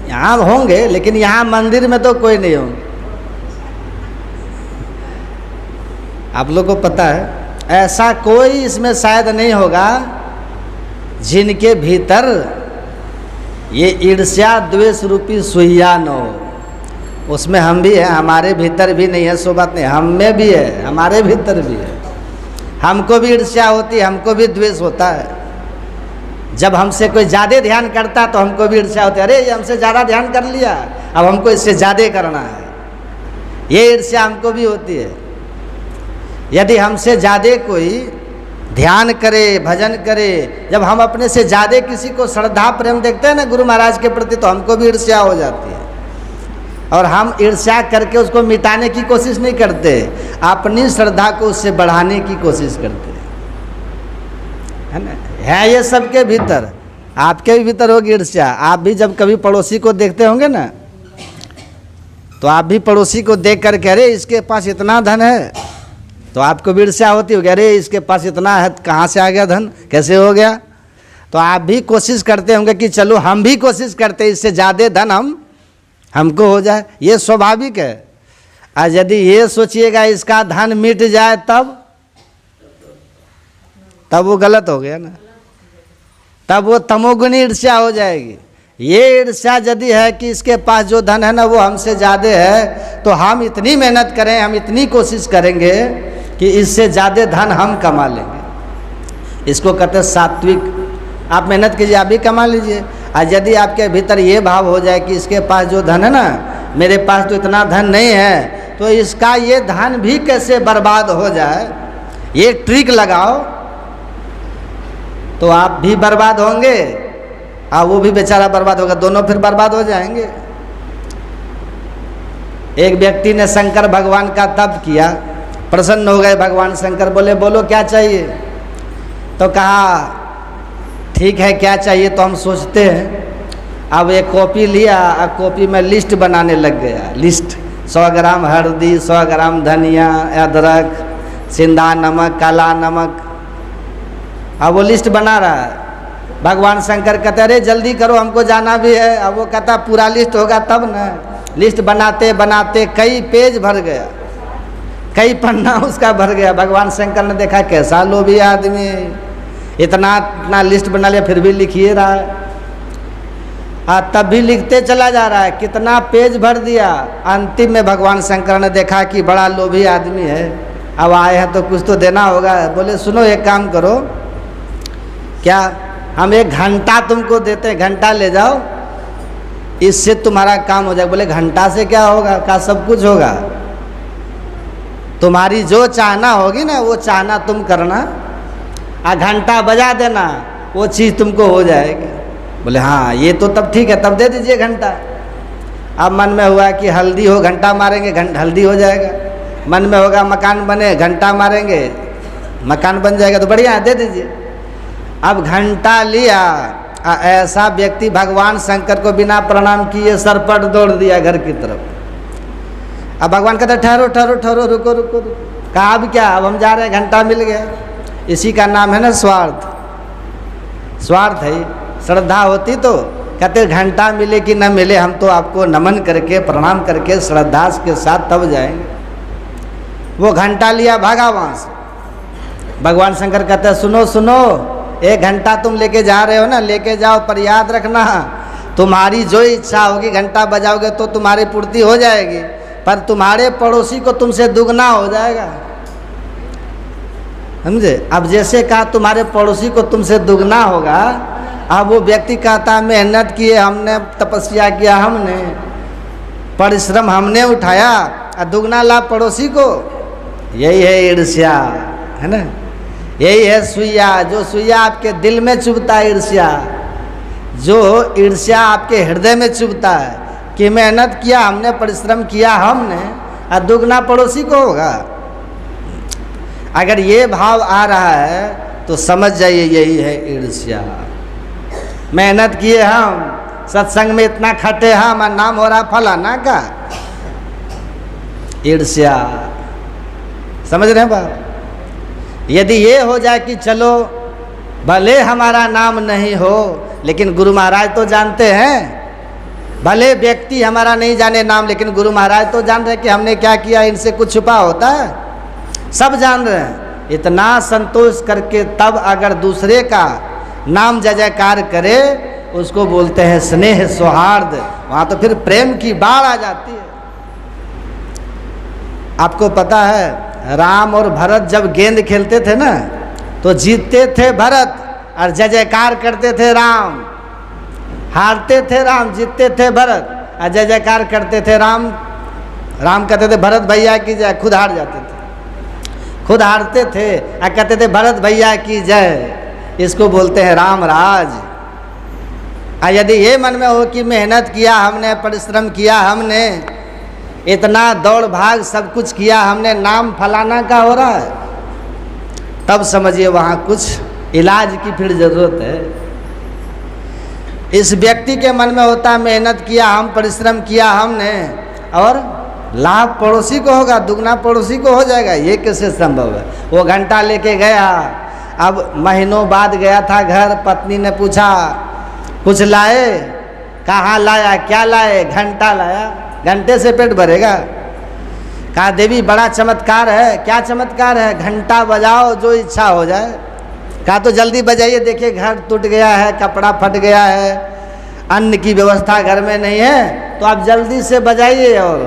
यहाँ होंगे लेकिन यहाँ मंदिर में तो कोई नहीं होंगे। आप लोगों को पता है, ऐसा कोई इसमें शायद नहीं होगा जिनके भीतर ये ईर्ष्या द्वेष रूपी सुइया न हो। उसमें हम भी हैं, हमारे भीतर भी नहीं है, सो बात नहीं, हम में भी है, हमारे भीतर भी है। हमको भी ईर्ष्या होती है, हमको भी द्वेष होता है। जब हमसे कोई ज़्यादा ध्यान करता तो हमको भी ईर्ष्या होती है, अरे ये हमसे ज़्यादा ध्यान कर लिया, अब हमको इससे ज़्यादा करना है। ये ईर्ष्या हमको भी होती है। यदि हमसे ज़्यादा कोई ध्यान करे, भजन करे, जब हम अपने से ज़्यादा किसी को श्रद्धा प्रेम देखते हैं ना गुरु महाराज के प्रति, तो हमको भी ईर्ष्या हो जाती है। और हम ईर्ष्या करके उसको मिटाने की कोशिश नहीं करते, अपनी श्रद्धा को उससे बढ़ाने की कोशिश करते हैं, है ना? है ये सबके भीतर, आपके भी भीतर होगी ईर्ष्या। आप भी जब कभी पड़ोसी को देखते होंगे ना, तो आप भी पड़ोसी को देख कर कह रहे इसके पास इतना धन है, तो आपको भी ईर्ष्या होती होगी, अरे इसके पास इतना है, कहाँ से आ गया धन, कैसे हो गया? तो आप भी कोशिश करते होंगे कि चलो हम भी कोशिश करते इससे ज़्यादा धन हमको हो जाए। ये स्वाभाविक है। और यदि ये सोचिएगा इसका धन मिट जाए तब वो गलत हो गया ना, तब वो तमोगुनी ईर्ष्या हो जाएगी। ये ईर्ष्या यदि है कि इसके पास जो धन है ना वो हमसे ज़्यादा है, तो हम इतनी मेहनत करें, हम इतनी कोशिश करेंगे कि इससे ज़्यादा धन हम कमा लेंगे। इसको कहते हैं सात्विक। आप मेहनत कीजिए, आप भी कमा लीजिए। और यदि आपके भीतर ये भाव हो जाए कि इसके पास जो धन है ना, मेरे पास तो इतना धन नहीं है, तो इसका ये धन भी कैसे बर्बाद हो जाए, ये ट्रिक लगाओ, तो आप भी बर्बाद होंगे और वो भी बेचारा बर्बाद होगा, दोनों फिर बर्बाद हो जाएंगे। एक व्यक्ति ने शंकर भगवान का तप किया, प्रसन्न हो गए भगवान शंकर, बोले बोलो क्या चाहिए? तो कहा ठीक है क्या चाहिए तो हम सोचते हैं। अब एक कॉपी लिया और कॉपी में लिस्ट बनाने लग गया। लिस्ट 100 ग्राम हल्दी, 100 ग्राम धनिया, अदरक, सिंधा नमक, काला नमक, अब वो लिस्ट बना रहा है। भगवान शंकर कहते अरे जल्दी करो हमको जाना भी है। अब वो कहता पूरा लिस्ट होगा तब न। लिस्ट बनाते बनाते कई पेज भर गया, कई पन्ना उसका भर गया। भगवान शंकर ने देखा कैसा लोभी आदमी है, इतना लिस्ट बना लिया फिर भी लिखिए रहा है। तब भी लिखते चला जा रहा है, कितना पेज भर दिया। अंतिम में भगवान शंकर ने देखा कि बड़ा लोभी आदमी है, अब आए हैं तो कुछ तो देना होगा। बोले सुनो एक काम करो, क्या हम 1 घंटा तुमको देते हैं, घंटा ले जाओ, इससे तुम्हारा काम हो जाएगा। बोले घंटा से क्या होगा? का सब कुछ होगा, तुम्हारी जो चाहना होगी ना वो चाहना तुम करना, और घंटा बजा देना, वो चीज़ तुमको हो जाएगी। बोले हाँ ये तो तब ठीक है, तब दे दीजिए घंटा। अब मन में हुआ कि हल्दी हो, घंटा मारेंगे, हल्दी हो जाएगा। मन में होगा मकान बने, घंटा मारेंगे, मकान बन जाएगा, तो बढ़िया है दे दीजिए। अब घंटा लिया, ऐसा व्यक्ति भगवान शंकर को बिना प्रणाम किए सरपट दौड़ दिया घर की तरफ। अब भगवान कहते ठहरो ठहरो ठहरो, रुको रुको रुको। कहा अब क्या, अब हम जा रहे हैं, घंटा मिल गया। इसी का नाम है ना स्वार्थ। स्वार्थ है। श्रद्धा होती तो कहते घंटा मिले कि न मिले, हम तो आपको नमन करके प्रणाम करके श्रद्धा के साथ तब जाएंगे। वो घंटा लिया, भागा वहाँ से। भगवान शंकर कहते हैं सुनो सुनो, 1 घंटा तुम लेके जा रहे हो ना, लेके जाओ, पर याद रखना तुम्हारी जो इच्छा होगी घंटा बजाओगे तो तुम्हारी पूर्ति हो जाएगी, पर तुम्हारे पड़ोसी को तुमसे दुगना हो जाएगा। समझे? अब जैसे कहा तुम्हारे पड़ोसी को तुमसे दुगना होगा, अब वो व्यक्ति कहता मेहनत किए हमने, तपस्या किया हमने, परिश्रम हमने उठाया, और दुगना लाभ पड़ोसी को। यही है ईर्ष्या, है ना? यही है सुइया, जो सुइया आपके दिल में चुभता है ईर्ष्या, जो ईर्ष्या आपके हृदय में चुभता है कि मेहनत किया हमने, परिश्रम किया हमने, और दुगना पड़ोसी को होगा। अगर ये भाव आ रहा है तो समझ जाइए यही है ईर्ष्या। मेहनत किए हम, सत्संग में इतना खटे हम, और नाम हो रहा फलाना का। ईर्ष्या, समझ रहे हैं बात? यदि ये हो जाए कि चलो भले हमारा नाम नहीं हो लेकिन गुरु महाराज तो जानते हैं, भले व्यक्ति हमारा नहीं जाने नाम लेकिन गुरु महाराज तो जान रहे कि हमने क्या किया, इनसे कुछ छुपा होता है, सब जान रहे हैं। इतना संतोष करके तब अगर दूसरे का नाम जय जयकार करे, उसको बोलते हैं स्नेह सौहार्द। वहाँ तो फिर प्रेम की बाढ़ आ जाती है। आपको पता है राम और भरत जब गेंद खेलते थे ना, तो जीतते थे भरत और जय जयकार करते थे राम, हारते थे राम, जीतते थे भरत और जय जयकार करते थे राम। राम कहते थे भरत भैया की जय, खुद हार जाते थे, खुद हारते थे और कहते थे भरत भैया की जय। इसको बोलते हैं राम राज। और यदि ये मन में हो कि मेहनत किया हमने, परिश्रम किया हमने, इतना दौड़ भाग सब कुछ किया हमने, नाम फलाना का हो रहा है, तब समझिए वहाँ कुछ इलाज की फिर जरूरत है। इस व्यक्ति के मन में होता है मेहनत किया हम, परिश्रम किया हमने, और लाभ पड़ोसी को होगा, दुगना पड़ोसी को हो जाएगा। ये कैसे संभव है? वो घंटा लेके गया, अब महीनों बाद गया था घर, पत्नी ने पूछा कुछ लाए? कहाँ लाया, क्या लाए? घंटा लाया। घंटे से पेट भरेगा? कहा देवी बड़ा चमत्कार है। क्या चमत्कार है? घंटा बजाओ जो इच्छा हो जाए। कहा तो जल्दी बजाइए, देखिए घर टूट गया है, कपड़ा फट गया है, अन्न की व्यवस्था घर में नहीं है, तो आप जल्दी से बजाइए और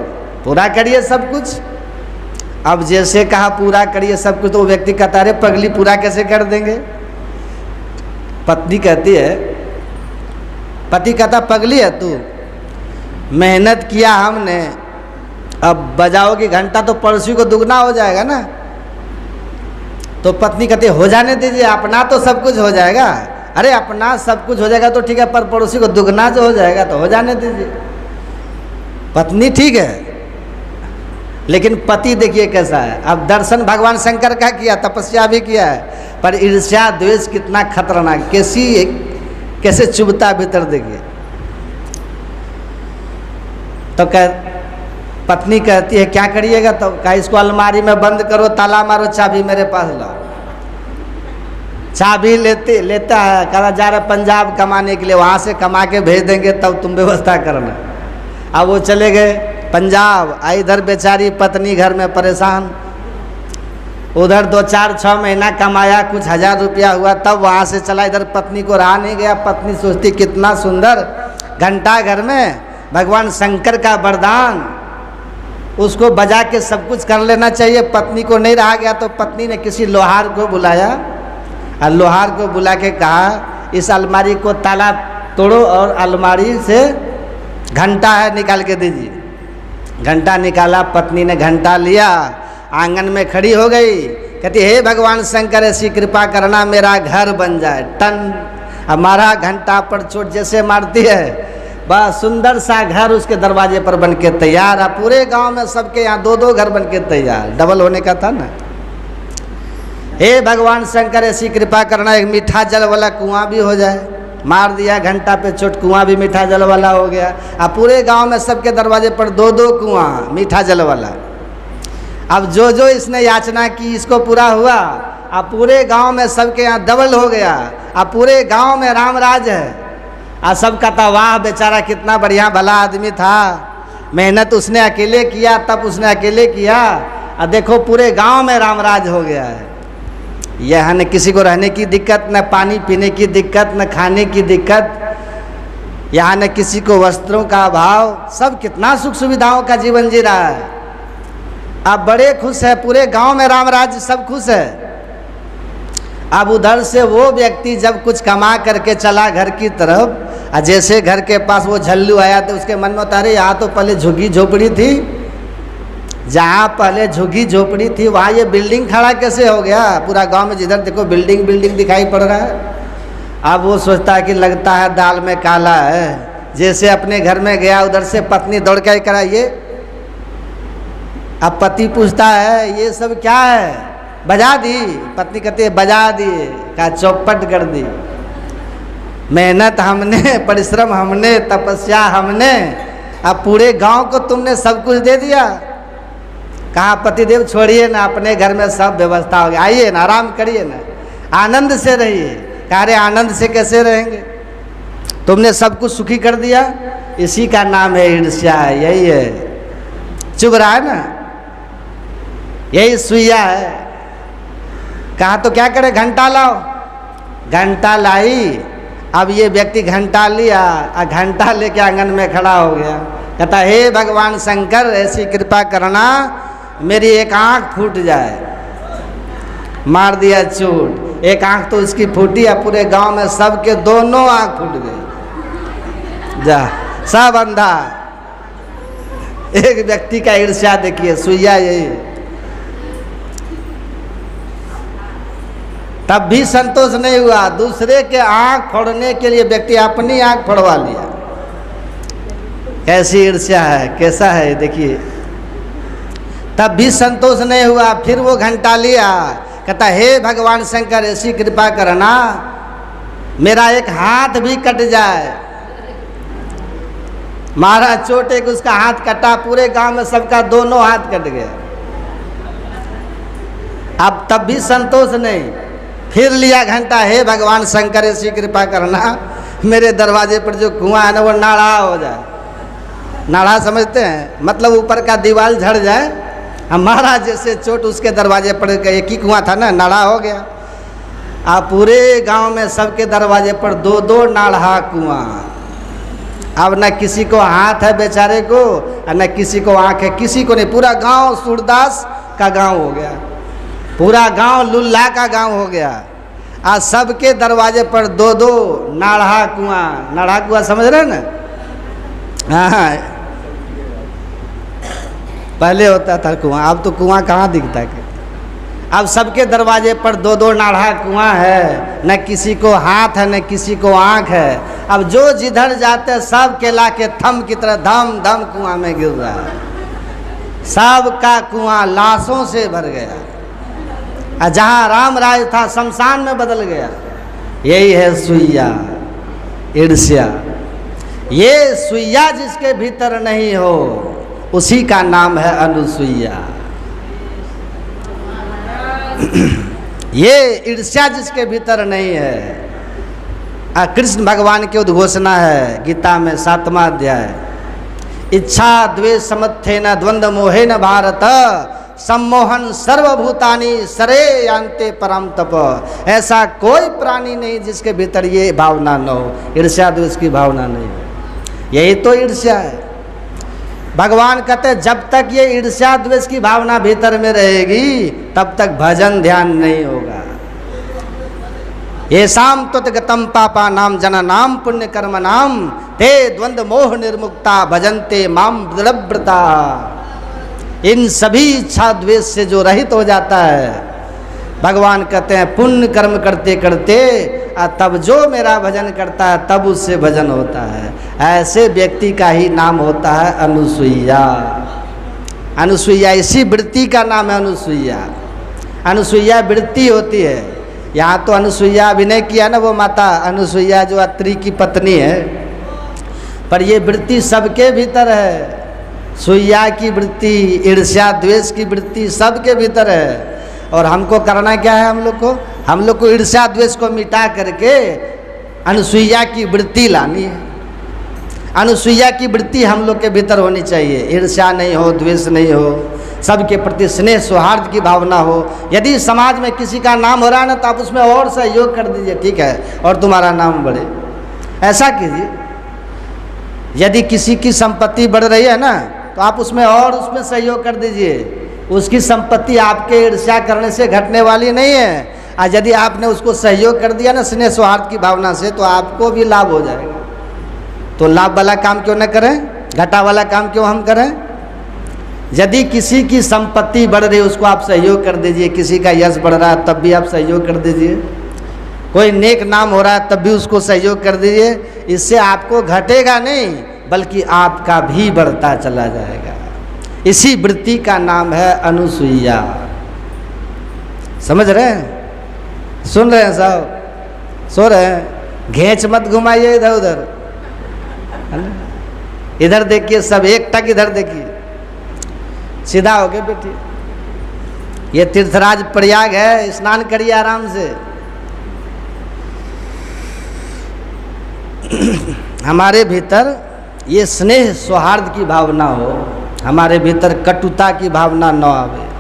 पूरा करिए सब कुछ। अब जैसे कहा पूरा करिए सब कुछ, तो वो व्यक्ति कहता अरे पगली पूरा कैसे कर देंगे? पत्नी कहती है, पति कहता पगली है तू, मेहनत किया हमने, अब बजाओगी घंटा तो पड़ोसी को दुगना हो जाएगा ना। तो पत्नी कहती है हो जाने दीजिए, अपना तो सब कुछ हो जाएगा। अरे अपना सब कुछ हो जाएगा तो ठीक है, पर पड़ोसी को दुगना जो हो जाएगा तो हो जाने दीजिए। पत्नी ठीक है, लेकिन पति देखिए कैसा है। अब दर्शन भगवान शंकर का किया, तपस्या भी किया है, पर ईर्ष्या द्वेष कितना खतरनाक, कैसे चुभता भीतर देखिए। तो पत्नी कहती है क्या करिएगा? तो कहा इसको अलमारी में बंद करो, ताला मारो, चाबी मेरे पास लाओ। चाबी लेता है, कहा जा रहा पंजाब कमाने के लिए, वहाँ से कमा के भेज देंगे तब तुम व्यवस्था करना। अब वो चले गए पंजाब, इधर बेचारी पत्नी घर में परेशान। उधर 2-4-6 महीना कमाया, कुछ 1000 रुपया हुआ, तब वहाँ से चला। इधर पत्नी को रहा नहीं गया। पत्नी सोचती कितना सुंदर घंटा घर में, भगवान शंकर का वरदान, उसको बजा के सब कुछ कर लेना चाहिए। पत्नी को नहीं रहा गया, तो पत्नी ने किसी लोहार को बुलाया और लोहार को बुला के कहा इस अलमारी को ताला तोड़ो और अलमारी से घंटा है निकाल के दीजिए। घंटा निकाला, पत्नी ने घंटा लिया, आंगन में खड़ी हो गई, कहती हे भगवान शंकर ऐसी कृपा करना मेरा घर बन जाए। टन हमारा घंटा पर चोट जैसे मारती है, बस सुंदर सा घर उसके दरवाजे पर बन के तैयार। अब पूरे गांव में सबके यहाँ 2-2 घर बन के तैयार, डबल होने का था ना। हे भगवान शंकर ऐसी कृपा करना एक मीठा जल वाला कुआं भी हो जाए। मार दिया घंटा पे चोट, कुआं भी मीठा जल वाला हो गया। अब पूरे गांव में सबके दरवाजे पर 2-2 कुआं मीठा जल वाला। अब जो जो इसने याचना की इसको पूरा हुआ। अब पूरे गांव में सबके यहाँ डबल हो गया। अब पूरे गांव में राम राज है। अब सब कहता वाह बेचारा कितना बढ़िया भला आदमी था, मेहनत उसने अकेले किया, तब उसने अकेले किया, और देखो पूरे गांव में राम राज हो गया है। यहाँ न किसी को रहने की दिक्कत, न पानी पीने की दिक्कत, न खाने की दिक्कत, यहाँ न किसी को वस्त्रों का अभाव, सब कितना सुख सुविधाओं का जीवन जी रहा है। अब बड़े खुश है, पूरे गांव में राम राज्य, सब खुश है। अब उधर से वो व्यक्ति जब कुछ कमा करके चला घर की तरफ, और जैसे घर के पास वो झल्लू आया तो उसके मन में होता है यहाँ तो पहले झुग्गी झोपड़ी थी, जहाँ पहले झुग्गी झोपड़ी थी वहाँ ये बिल्डिंग खड़ा कैसे हो गया? पूरा गांव में जिधर देखो बिल्डिंग बिल्डिंग दिखाई पड़ रहा है। अब वो सोचता है कि लगता है दाल में काला है। जैसे अपने घर में गया, उधर से पत्नी दौड़ के कराइए। अब पति पूछता है ये सब क्या है? बजा दी? पत्नी कहती है बजा दी। कहा चौपट कर दी। मेहनत हमने, परिश्रम हमने, तपस्या हमने, अब पूरे गांव को तुमने सब कुछ दे दिया। कहा पतिदेव छोड़िए ना, अपने घर में सब व्यवस्था हो गया, आइए ना, आराम करिए ना, आनंद से रहिए। कहा अरे आनंद से कैसे रहेंगे, तुमने सब कुछ सुखी कर दिया। इसी का नाम है ईर्ष्या। यही है, चुभ रहा है ना, यही सुइया है। कहा तो क्या करे, घंटा लाओ। घंटा लाई। अब ये व्यक्ति घंटा लिया और घंटा लेके आंगन में खड़ा हो गया। कहता हे भगवान शंकर, ऐसी कृपा करना मेरी एक आंख फूट जाए। मार दिया चोट। एक आंख तो इसकी फूटी है, पूरे गांव में सबके दोनों आंख फूट गए। जा सब अंधा। एक व्यक्ति का ईर्ष्या देखिए, सुइया यही। तब भी संतोष नहीं हुआ, दूसरे के आंख फोड़ने के लिए व्यक्ति अपनी आंख फोड़वा लिया। कैसी ईर्ष्या है, कैसा है देखिए। तब भी संतोष नहीं हुआ, फिर वो घंटा लिया। कहता हे भगवान शंकर, ऐसी कृपा करना मेरा एक हाथ भी कट जाए। मारा चोट, एक उसका हाथ कटा, पूरे गांव में सबका दोनों हाथ कट गए। अब तब भी संतोष नहीं, फिर लिया घंटा। हे भगवान शंकर, ऐसी कृपा करना मेरे दरवाजे पर जो कुआं है ना वो नाड़ा हो जाए। नाड़ा समझते हैं, मतलब ऊपर का दीवार झड़ जाए। हमारा जैसे चोट उसके दरवाजे पर, एक ही कुआं था ना, नाड़ा हो गया। अब पूरे गांव में सबके दरवाजे पर दो दो नाड़ा कुआं। अब न किसी को हाथ है बेचारे को, और न किसी को आँख है, किसी को नहीं। पूरा गांव सूरदास का गांव हो गया, पूरा गांव लुल्ला का गांव हो गया। आज सबके दरवाजे पर दो दो नाड़ा कुआं। नाड़ा कुआं समझ रहे हैं ना? हाँ, पहले होता था कुआं, अब तो कुआं कहाँ दिखता है। अब सबके दरवाजे पर दो दो नाड़ा कुआं है, न किसी को हाथ है न किसी को आँख है। अब जो जिधर जाते सब केला के थम की तरह धम धम कुआं में गिर रहा है। सबका कुआं लाशों से भर गया, और जहाँ राम राज था शमशान में बदल गया। यही है सुइया, ईर्ष्या। ये सुइया जिसके भीतर नहीं हो उसी का नाम है अनुसुईया। ये ईर्ष्या जिसके भीतर नहीं है। कृष्ण भगवान की उद्घोषणा है गीता में 7वां अध्याय, इच्छा द्वेष समत्थेन द्वंद्व मोहेन भारत सम्मोहन सर्वभूतानि सरे यान्ते परम तप। ऐसा कोई प्राणी नहीं जिसके भीतर ये भावना न हो, ईर्ष्या द्वेष की भावना नहीं हो। यही तो ईर्ष्या है। भगवान कहते हैं जब तक ये ईर्ष्या द्वेष की भावना भीतर में रहेगी तब तक भजन ध्यान नहीं होगा। ये शाम त्वतगतम पापा नाम जना नाम पुण्य कर्म नाम ते द्वंद्व मोह निर्मुक्ता भजन्ते माम दृढ़व्रता। इन सभी इच्छा द्वेष से जो रहित हो जाता है, भगवान कहते हैं पुण्य कर्म करते करते तब जो मेरा भजन करता है तब उससे भजन होता है। ऐसे व्यक्ति का ही नाम होता है अनुसुईया। अनुसुईया इसी वृत्ति का नाम है अनुसुईया। अनुसुईया वृत्ति होती है। यहाँ तो अनुसुईया अभिनय किया ना वो माता अनुसुईया जो अत्रि की पत्नी है, पर ये वृत्ति सबके भीतर है। सुईया की वृत्ति, ईर्ष्या द्वेष की वृत्ति सबके भीतर है। और हमको करना क्या है, हम लोग को ईर्ष्या द्वेष को मिटा करके अनुसुईया की वृत्ति लानी है। अनुसुईया की वृत्ति हम लोग के भीतर होनी चाहिए। ईर्ष्या नहीं हो, द्वेष नहीं हो, सबके प्रति स्नेह सौहार्द की भावना हो। यदि समाज में किसी का नाम हो रहा है ना तो आप उसमें और सहयोग कर दीजिए, ठीक है, और तुम्हारा नाम बढ़े, ऐसा कीजिए। यदि किसी की संपत्ति बढ़ रही है ना तो आप उसमें सहयोग कर दीजिए। उसकी संपत्ति आपके ईर्ष्या करने से घटने वाली नहीं है। और यदि आपने उसको सहयोग कर दिया ना स्नेह सौहार्द की भावना से तो आपको भी लाभ हो जाएगा। तो लाभ वाला काम क्यों न करें, घाटा वाला काम क्यों हम करें। यदि किसी की संपत्ति बढ़ रही है उसको आप सहयोग कर दीजिए। किसी का यश बढ़ रहा है तब भी आप सहयोग कर दीजिए। कोई नेक नाम हो रहा है तब भी उसको सहयोग कर दीजिए। इससे आपको घटेगा नहीं बल्कि आपका भी बढ़ता चला जाएगा। इसी वृत्ति का नाम है अनुसुईया। समझ रहे हैं? सुन रहे हैं साहब? सो रहे हैं? घेंच मत घुमाइए इधर उधर, है ना? इधर देखिए, सब एक टक इधर देखिए, सीधा हो गए बेटी। ये तीर्थराज प्रयाग है, स्नान करिए आराम से। हमारे भीतर ये स्नेह सौहार्द की भावना हो, हमारे भीतर कटुता की भावना न आवे,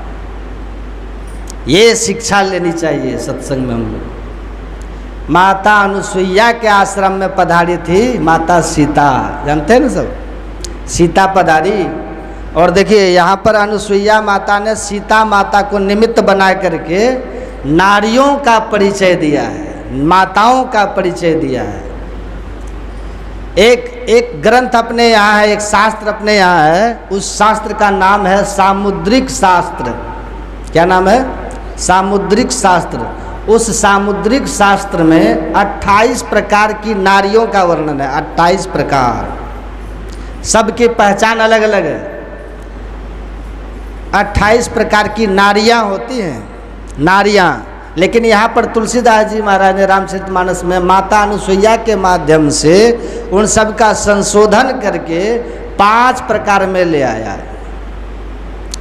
ये शिक्षा लेनी चाहिए सत्संग में हम लोग। माता अनुसुईया के आश्रम में पधारी थी माता सीता, जानते हैं ना सब? सीता पधारी, और देखिए यहाँ पर अनुसुईया माता ने सीता माता को निमित्त बना करके नारियों का परिचय दिया है, माताओं का परिचय दिया है। एक ग्रंथ अपने यहाँ है, एक शास्त्र अपने यहाँ है, उस शास्त्र का नाम है सामुद्रिक शास्त्र। क्या नाम है? सामुद्रिक शास्त्र। उस सामुद्रिक शास्त्र में 28 प्रकार की नारियों का वर्णन है, 28 प्रकार, सबकी पहचान अलग अलग है। 28 प्रकार की नारियां होती हैं, नारियां। लेकिन यहाँ पर तुलसीदास जी महाराज ने रामचरितमानस में माता अनुसुईया के माध्यम से उन सब का संशोधन करके 5 प्रकार में ले आया है।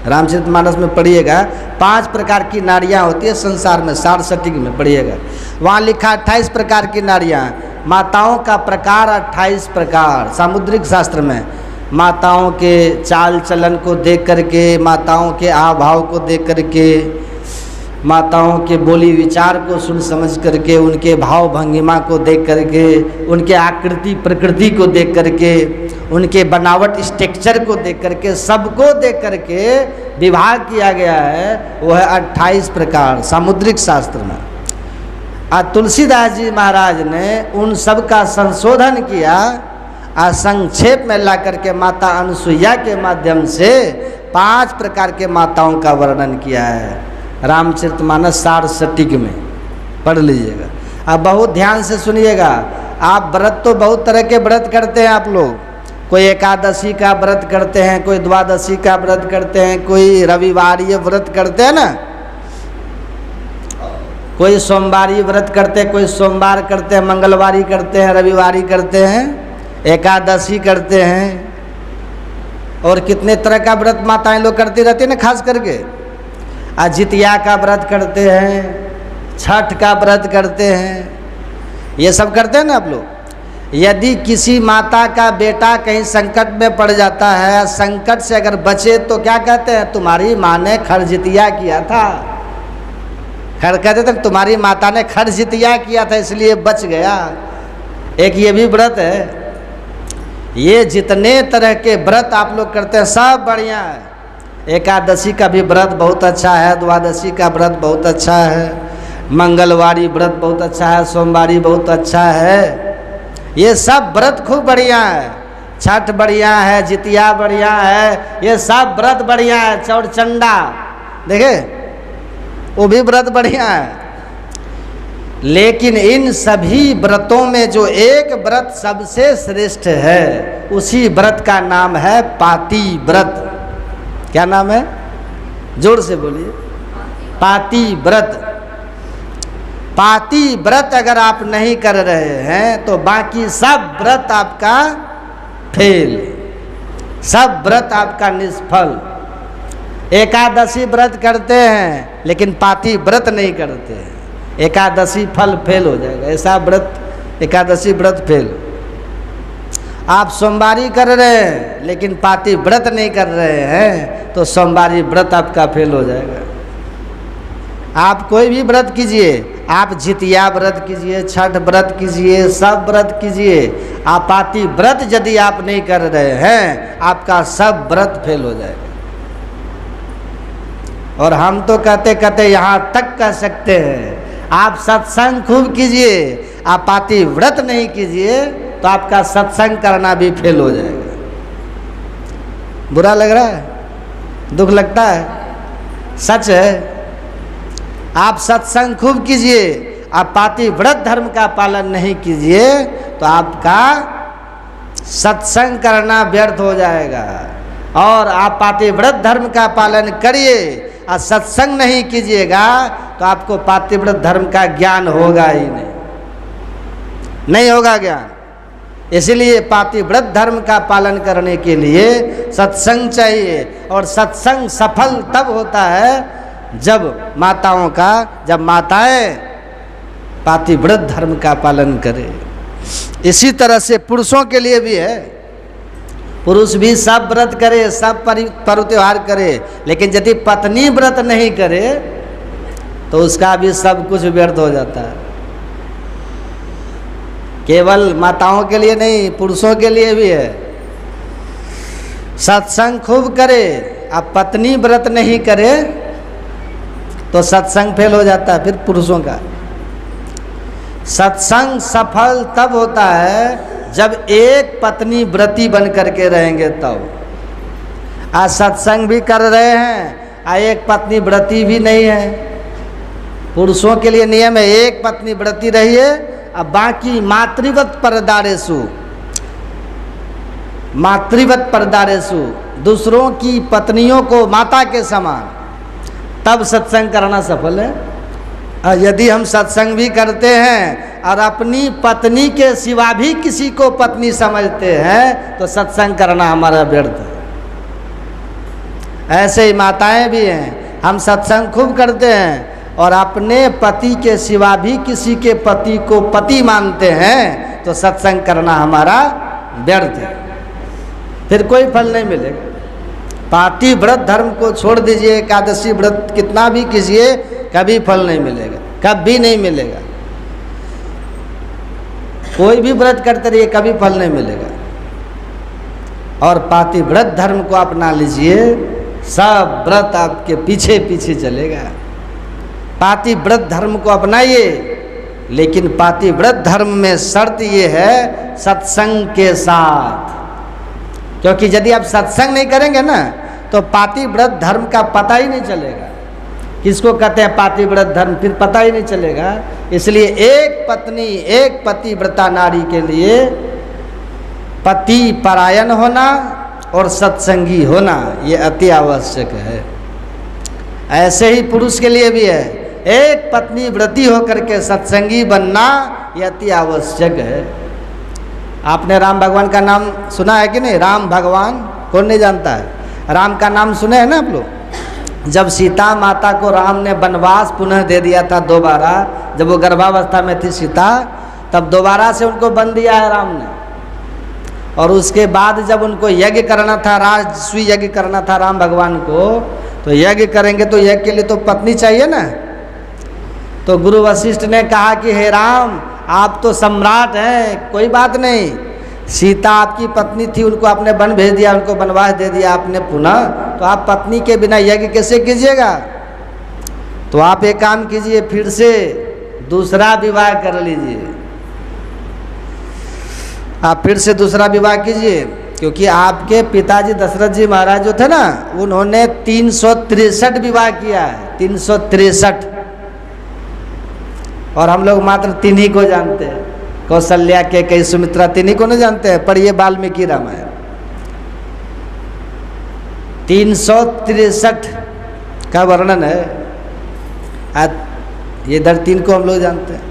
रामचरितमानस में पढ़िएगा, 5 प्रकार की नारियां होती है संसार में, 67 में पढ़िएगा, वहाँ लिखा 28 प्रकार की नारियां। माताओं का प्रकार 28 प्रकार, सामुद्रिक शास्त्र में। माताओं के चाल चलन को देख करके, माताओं के आव भाव को देख करके, माताओं के बोली विचार को सुन समझ करके, उनके भाव भंगिमा को देख करके, उनके आकृति प्रकृति को देख करके, उनके बनावट स्ट्रक्चर को देख करके, सबको देख करके विभाग किया गया है। वो है 28 प्रकार सामुद्रिक शास्त्र में। तुलसीदास जी महाराज ने उन सब का संशोधन किया, संक्षेप में ला करके माता अनुसुईया के माध्यम से 5 प्रकार के माताओं का वर्णन किया है। रामचरितमानस 67 में पढ़ लीजिएगा। अब बहुत ध्यान से सुनिएगा। आप व्रत तो बहुत तरह के व्रत करते हैं आप लोग, कोई एकादशी का व्रत करते हैं, कोई द्वादशी का व्रत करते हैं, कोई रविवारी व्रत करते हैं ना, कोई सोमवारी व्रत करते हैं, कोई सोमवार करते हैं, मंगलवारी करते हैं, रविवारी करते हैं, एकादशी करते हैं, और कितने तरह का व्रत माताएं लोग करती रहती है ना, खास करके जितिया का व्रत करते हैं, छठ का व्रत करते हैं, ये सब करते हैं ना आप लोग। यदि किसी माता का बेटा कहीं संकट में पड़ जाता है, संकट से अगर बचे तो क्या कहते हैं? तुम्हारी माँ ने खरजितिया किया था। खर कहते थे तुम्हारी माता ने खरजितिया किया था इसलिए बच गया। एक ये भी व्रत है। ये जितने तरह के व्रत आप लोग करते हैं सब बढ़िया है। एकादशी का भी व्रत बहुत अच्छा है, द्वादशी का व्रत बहुत अच्छा है, मंगलवारी व्रत बहुत अच्छा है, सोमवारी बहुत अच्छा है, ये सब व्रत खूब बढ़िया है। छठ बढ़िया है, जितिया बढ़िया है, ये सब व्रत बढ़िया है। चौड़चंडा देखे, वो भी व्रत बढ़िया है। लेकिन इन सभी व्रतों में जो एक व्रत सबसे श्रेष्ठ है, उसी व्रत का नाम है पाती व्रत। क्या नाम है? जोर से बोलिए। पाती व्रत। पाती व्रत अगर आप नहीं कर रहे हैं तो बाकी सब व्रत आपका फेल, सब व्रत आपका निष्फल। एकादशी व्रत करते हैं लेकिन पाती व्रत नहीं करते हैं, एकादशी फल फेल हो जाएगा। ऐसा व्रत, एकादशी व्रत फेल। आप सोमवारी कर रहे हैं लेकिन पाती व्रत नहीं कर रहे हैं तो सोमवारी व्रत आपका फेल हो जाएगा। आप कोई भी व्रत कीजिए, आप जितिया व्रत कीजिए, छठ व्रत कीजिए, सब व्रत कीजिए, आप पाती व्रत यदि आप नहीं कर रहे हैं आपका सब व्रत फेल हो जाएगा। और हम तो कहते कहते यहाँ तक कह सकते हैं, आप सत्संग खूब कीजिए, आप पाती व्रत नहीं कीजिए तो आपका सत्संग करना भी फेल हो जाएगा। बुरा लग रहा है? दुख लगता है? सच है। आप सत्संग खूब कीजिए, आप पाती व्रत धर्म का पालन नहीं कीजिए तो आपका सत्संग करना व्यर्थ हो जाएगा। और आप पाती व्रत धर्म का पालन करिए, और सत्संग नहीं कीजिएगा तो आपको पातिव्रत धर्म का ज्ञान होगा ही नहीं होगा ज्ञान। इसलिए पातिव्रत धर्म का पालन करने के लिए सत्संग चाहिए। और सत्संग सफल तब होता है जब माताएं पातिव्रत धर्म का पालन करें। इसी तरह से पुरुषों के लिए भी है, पुरुष भी सब व्रत करे, सब पर्व त्योहार करे, लेकिन यदि पत्नी व्रत नहीं करे तो उसका भी सब कुछ व्यर्थ हो जाता है। केवल माताओं के लिए नहीं, पुरुषों के लिए भी है। सत्संग खूब करे, अब पत्नी व्रत नहीं करे तो सत्संग फेल हो जाता है। फिर पुरुषों का सत्संग सफल तब होता है जब एक पत्नी व्रती बन करके रहेंगे तब। आज सत्संग भी कर रहे हैं और एक पत्नी व्रती भी नहीं है। पुरुषों के लिए नियम है एक पत्नी व्रती रहिए, अब बाकी मातृवत परदारेसु, दूसरों की पत्नियों को माता के समान, तब सत्संग करना सफल है। और यदि हम सत्संग भी करते हैं और अपनी पत्नी के सिवा भी किसी को पत्नी समझते हैं तो सत्संग करना हमारा व्यर्थ है। ऐसे ही माताएं भी हैं, हम सत्संग खूब करते हैं और अपने पति के सिवा भी किसी के पति को पति मानते हैं तो सत्संग करना हमारा व्यर्थ है, फिर कोई फल नहीं मिलेगा। पातिव्रत धर्म को छोड़ दीजिए, एकादशी व्रत कितना भी कीजिए कभी फल नहीं मिलेगा, कभी नहीं मिलेगा। कोई भी व्रत करते रहिए कभी फल नहीं मिलेगा। और पातिव्रत धर्म को अपना लीजिए, सब व्रत आपके पीछे पीछे चलेगा। पातिव्रत धर्म को अपनाइए, लेकिन पातिव्रत धर्म में शर्त ये है सत्संग के साथ। क्योंकि यदि आप सत्संग नहीं करेंगे ना तो पातिव्रत धर्म का पता ही नहीं चलेगा। किसको कहते हैं पातिव्रत धर्म, फिर पता ही नहीं चलेगा। इसलिए एक पत्नी एक पतिव्रता नारी के लिए पति परायण होना और सत्संगी होना ये अति आवश्यक है। ऐसे ही पुरुष के लिए भी है, एक पत्नी व्रती होकर के सत्संगी बनना ये अति आवश्यक है। आपने राम भगवान का नाम सुना है कि नहीं? राम भगवान कौन नहीं जानता है? राम का नाम सुने हैं ना आप लोग? जब सीता माता को राम ने वनवास पुनः दे दिया था दोबारा, जब वो गर्भावस्था में थी सीता, तब दोबारा से उनको बन दिया है राम ने। और उसके बाद जब उनको यज्ञ करना था, राजस्वी यज्ञ करना था राम भगवान को, तो यज्ञ करेंगे तो यज्ञ के लिए तो पत्नी चाहिए ना। तो गुरु वशिष्ठ ने कहा कि हे राम, आप तो सम्राट हैं, कोई बात नहीं, सीता आपकी पत्नी थी, उनको आपने वन भेज दिया, उनको वनवास दे दिया आपने पुनः, तो आप पत्नी के बिना यज्ञ कैसे कीजिएगा? तो आप एक काम कीजिए, फिर से दूसरा विवाह कर लीजिए, आप फिर से दूसरा विवाह कीजिए। क्योंकि आपके पिताजी दशरथ जी महाराज जो थे ना, उन्होंने 363 विवाह किया है, 363। और हम लोग मात्र 3 ही को जानते हैं, कौशल्या के कई सुमित्रा 3 ही को नहीं जानते हैं। पढ़िए वाल्मीकि रामायण, 363 का वर्णन है। आज ये इधर 3 को हम लोग जानते हैं।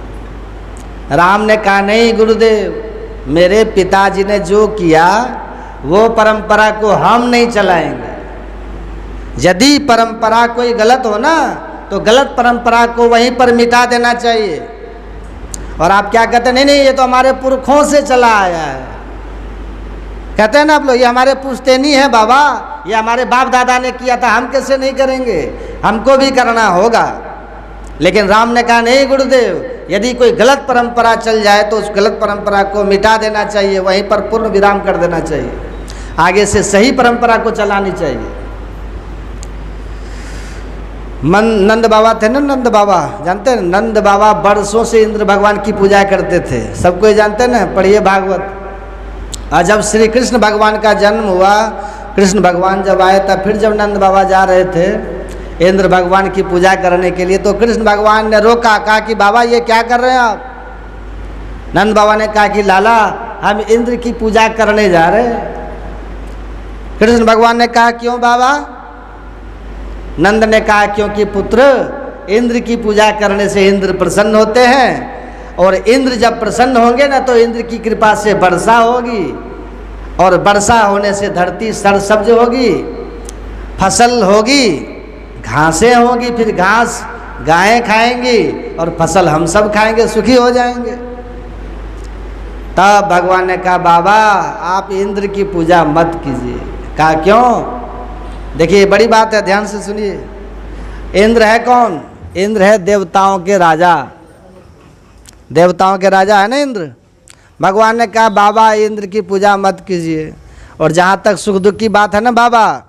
राम ने कहा नहीं गुरुदेव, मेरे पिताजी ने जो किया वो परंपरा को हम नहीं चलाएंगे। यदि परंपरा कोई गलत हो ना तो गलत परंपरा को वहीं पर मिटा देना चाहिए। और आप क्या कहते हैं? नहीं नहीं, ये तो हमारे पुरखों से चला आया है। कहते हैं ना आप लोग, ये हमारे पुश्तैनी है बाबा, ये हमारे बाप दादा ने किया था, हम कैसे नहीं करेंगे, हमको भी करना होगा। लेकिन राम ने कहा नहीं गुरुदेव, यदि कोई गलत परंपरा चल जाए तो उस गलत परंपरा को मिटा देना चाहिए, वहीं पर पूर्ण विराम कर देना चाहिए, आगे से सही परंपरा को चलानी चाहिए। नंद बाबा थे ना, नंद बाबा जानते हैं? नंद बाबा वर्षों से इंद्र भगवान की पूजा करते थे, सबको ये जानते हैं ना, पढ़िए भागवत। और जब श्री कृष्ण भगवान का जन्म हुआ, कृष्ण भगवान जब आए तब फिर जब नंद बाबा जा रहे थे इंद्र भगवान की पूजा करने के लिए, तो कृष्ण भगवान ने रोका, कहा कि बाबा ये क्या कर रहे हैं आप? नंद बाबा ने कहा कि लाला हम इंद्र की पूजा करने जा रहे हैं। कृष्ण भगवान ने कहा क्यों बाबा? नंद ने कहा क्योंकि पुत्र इंद्र की पूजा करने से इंद्र प्रसन्न होते हैं, और इंद्र जब प्रसन्न होंगे ना तो इंद्र की कृपा से वर्षा होगी, और वर्षा होने से धरती सरसब्ज होगी, फसल होगी, घासें होगी, फिर घास गायें खाएंगी और फसल हम सब खाएंगे, सुखी हो जाएंगे। तब भगवान ने कहा बाबा आप इंद्र की पूजा मत कीजिए। कहा क्यों? देखिए बड़ी बात है, ध्यान से सुनिए। इंद्र है कौन? इंद्र है देवताओं के राजा, देवताओं के राजा है ना इंद्र। भगवान ने कहा बाबा इंद्र की पूजा मत कीजिए। और जहाँ तक सुख दुख की बात है ना बाबा,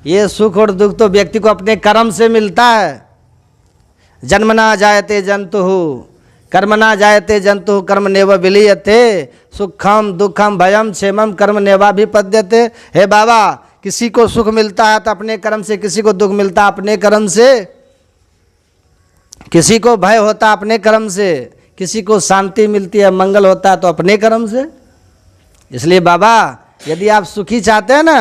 ये सुख और दुख तो व्यक्ति को अपने कर्म से मिलता है। जन्मना जायते जंतु कर्मना जायते जंतु कर्मनेव विलीयते सुखम दुखम भयम क्षेमम कर्मनेवा भी पद्यते। हे बाबा किसी को सुख मिलता है तो अपने कर्म से, किसी को दुख मिलता है अपने कर्म से, किसी को भय होता है अपने कर्म से, किसी को शांति मिलती है मंगल होता है तो अपने कर्म से। इसलिए बाबा यदि आप सुखी चाहते हैं ना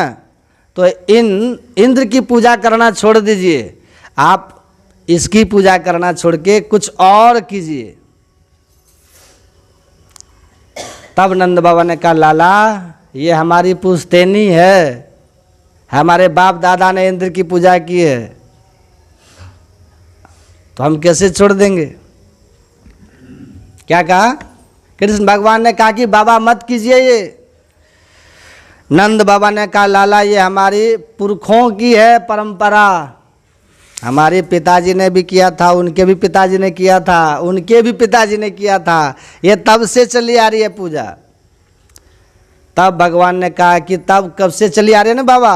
तो इंद्र की पूजा करना छोड़ दीजिए, आप इसकी पूजा करना छोड़ के कुछ और कीजिए। तब नंद बाबा ने कहा लाला ये हमारी पुश्तैनी है, हमारे बाप दादा ने इंद्र की पूजा की है तो हम कैसे छोड़ देंगे। क्या कहा? कृष्ण भगवान ने कहा कि बाबा मत कीजिए ये। नंद बाबा ने कहा लाला ये हमारी पुरखों की है परंपरा, हमारे पिताजी ने भी किया था, उनके भी पिताजी ने किया था, उनके भी पिताजी ने किया था, ये तब से चली आ रही है पूजा। तब भगवान ने कहा कि तब कब से चली आ रही है ना बाबा,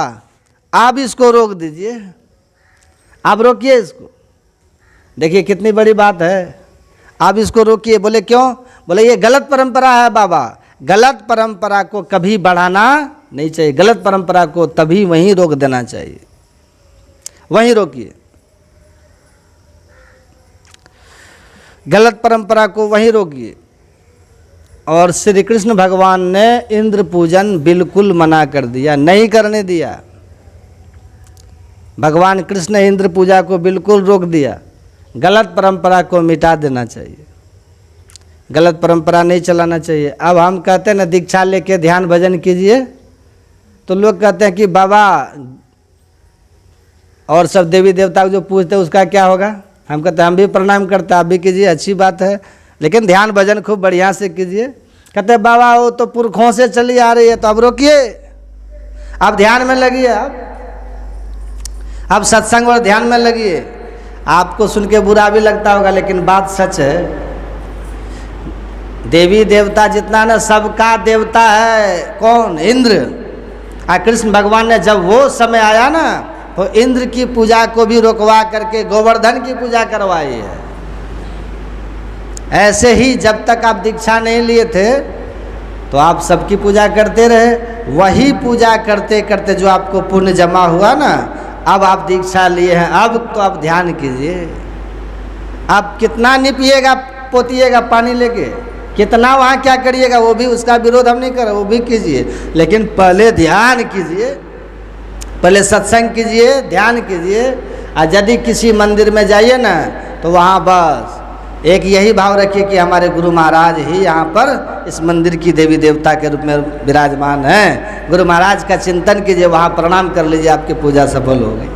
आप इसको रोक दीजिए, आप रोकिए इसको। देखिए कितनी बड़ी बात है, आप इसको रोकिए। बोले क्यों? बोले ये गलत परंपरा है बाबा, गलत परंपरा को कभी बढ़ाना नहीं चाहिए, गलत परंपरा को तभी वहीं रोक देना चाहिए, वहीं रोकिए, गलत परंपरा को वहीं रोकिए। और श्री कृष्ण भगवान ने इंद्र पूजन बिल्कुल मना कर दिया, नहीं करने दिया। भगवान कृष्ण ने इंद्र पूजा को बिल्कुल रोक दिया, गलत परंपरा को मिटा देना चाहिए, गलत परंपरा नहीं चलाना चाहिए। अब हम कहते हैं ना दीक्षा लेके ध्यान भजन कीजिए, तो लोग कहते हैं कि बाबा और सब देवी देवता को जो पूजते हैं उसका क्या होगा। हम कहते हैं हम भी प्रणाम करते हैं, आप भी कीजिए, अच्छी बात है, लेकिन ध्यान भजन खूब बढ़िया से कीजिए। कहते हैं बाबा वो तो पुरखों से चली आ रही है, तो अब रोकिए, आप ध्यान में लगिए, आप सत्संग और ध्यान में लगिए। आपको सुन के बुरा भी लगता होगा लेकिन बात सच है। देवी देवता जितना ना सबका देवता है कौन? इंद्र। कृष्ण भगवान ने जब वो समय आया ना तो इंद्र की पूजा को भी रोकवा करके गोवर्धन की पूजा करवाई है। ऐसे ही जब तक आप दीक्षा नहीं लिए थे तो आप सबकी पूजा करते रहे, वही पूजा करते करते जो आपको पुण्य जमा हुआ ना, अब आप दीक्षा लिए हैं, अब तो आप ध्यान कीजिए। आप कितना नहीं पिएगा पोतिएगा पानी लेके, कितना वहाँ क्या करिएगा, वो भी उसका विरोध हम नहीं कर रहे, वो भी कीजिए, लेकिन पहले ध्यान कीजिए, पहले सत्संग कीजिए, ध्यान कीजिए। और यदि किसी मंदिर में जाइए ना तो वहाँ बस एक यही भाव रखिए कि हमारे गुरु महाराज ही यहाँ पर इस मंदिर की देवी देवता के रूप में विराजमान हैं। गुरु महाराज का चिंतन कीजिए, वहाँ प्रणाम कर लीजिए, आपकी पूजा सफल हो गई।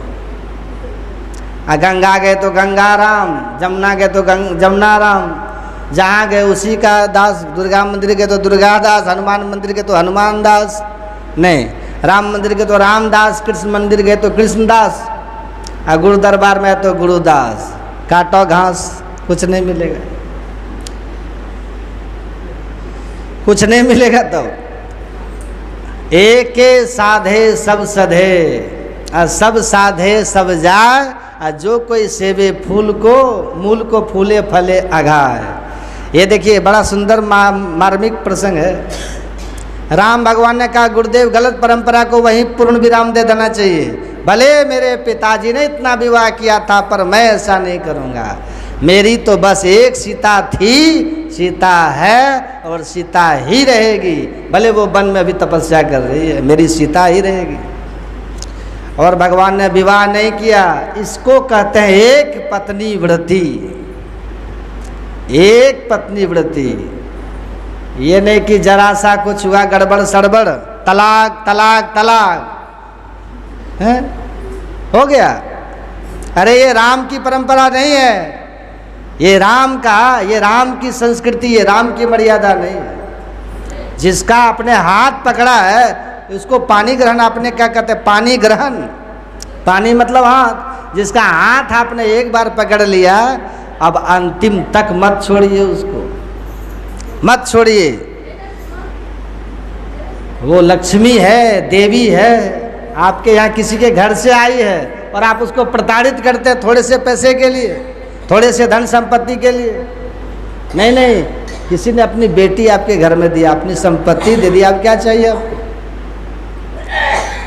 गंगा गए तो गंगा राम, जमुना गए तो जमुना राम, जहाँ गए उसी का दास, दुर्गा मंदिर गए तो दुर्गा दास, हनुमान मंदिर गए तो हनुमान दास, नहीं राम मंदिर गए तो रामदास, कृष्ण मंदिर गए तो कृष्णदास, और गुरु दरबार में तो गुरुदास। काटो घास, कुछ नहीं मिलेगा, कुछ नहीं मिलेगा। तो एक साधे सब सधे, और सब साधे सब जाए, और जो कोई सेवे फूल को मूल को फूले फले अघाए। ये देखिए बड़ा सुंदर मार्मिक प्रसंग है। राम भगवान ने कहा गुरुदेव गलत परंपरा को वहीं पूर्ण विराम दे देना चाहिए। भले मेरे पिताजी ने इतना विवाह किया था पर मैं ऐसा नहीं करूँगा। मेरी तो बस एक सीता थी, सीता है और सीता ही रहेगी। भले वो वन में भी तपस्या कर रही है, मेरी सीता ही रहेगी। और भगवान ने विवाह नहीं किया। इसको कहते हैं एक पत्नी व्रती। एक पत्नी व्रती, ये नहीं कि जरा सा कुछ हुआ गड़बड़ सड़बड़ तलाक तलाक तलाक है हो गया। अरे ये राम की परंपरा नहीं है, ये राम की संस्कृति, ये राम की मर्यादा नहीं है। जिसका अपने हाथ पकड़ा है उसको पानी ग्रहण, आपने क्या कहते हैं पानी ग्रहण, पानी मतलब हाथ। जिसका हाथ आपने एक बार पकड़ लिया, अब अंतिम तक मत छोड़िए उसको, मत छोड़िए। वो लक्ष्मी है, देवी है, आपके यहाँ किसी के घर से आई है और आप उसको प्रताड़ित करते हैं थोड़े से पैसे के लिए, थोड़े से धन संपत्ति के लिए। नहीं नहीं, किसी ने अपनी बेटी आपके घर में दिया, अपनी संपत्ति दे दी, आप क्या चाहिए आपको?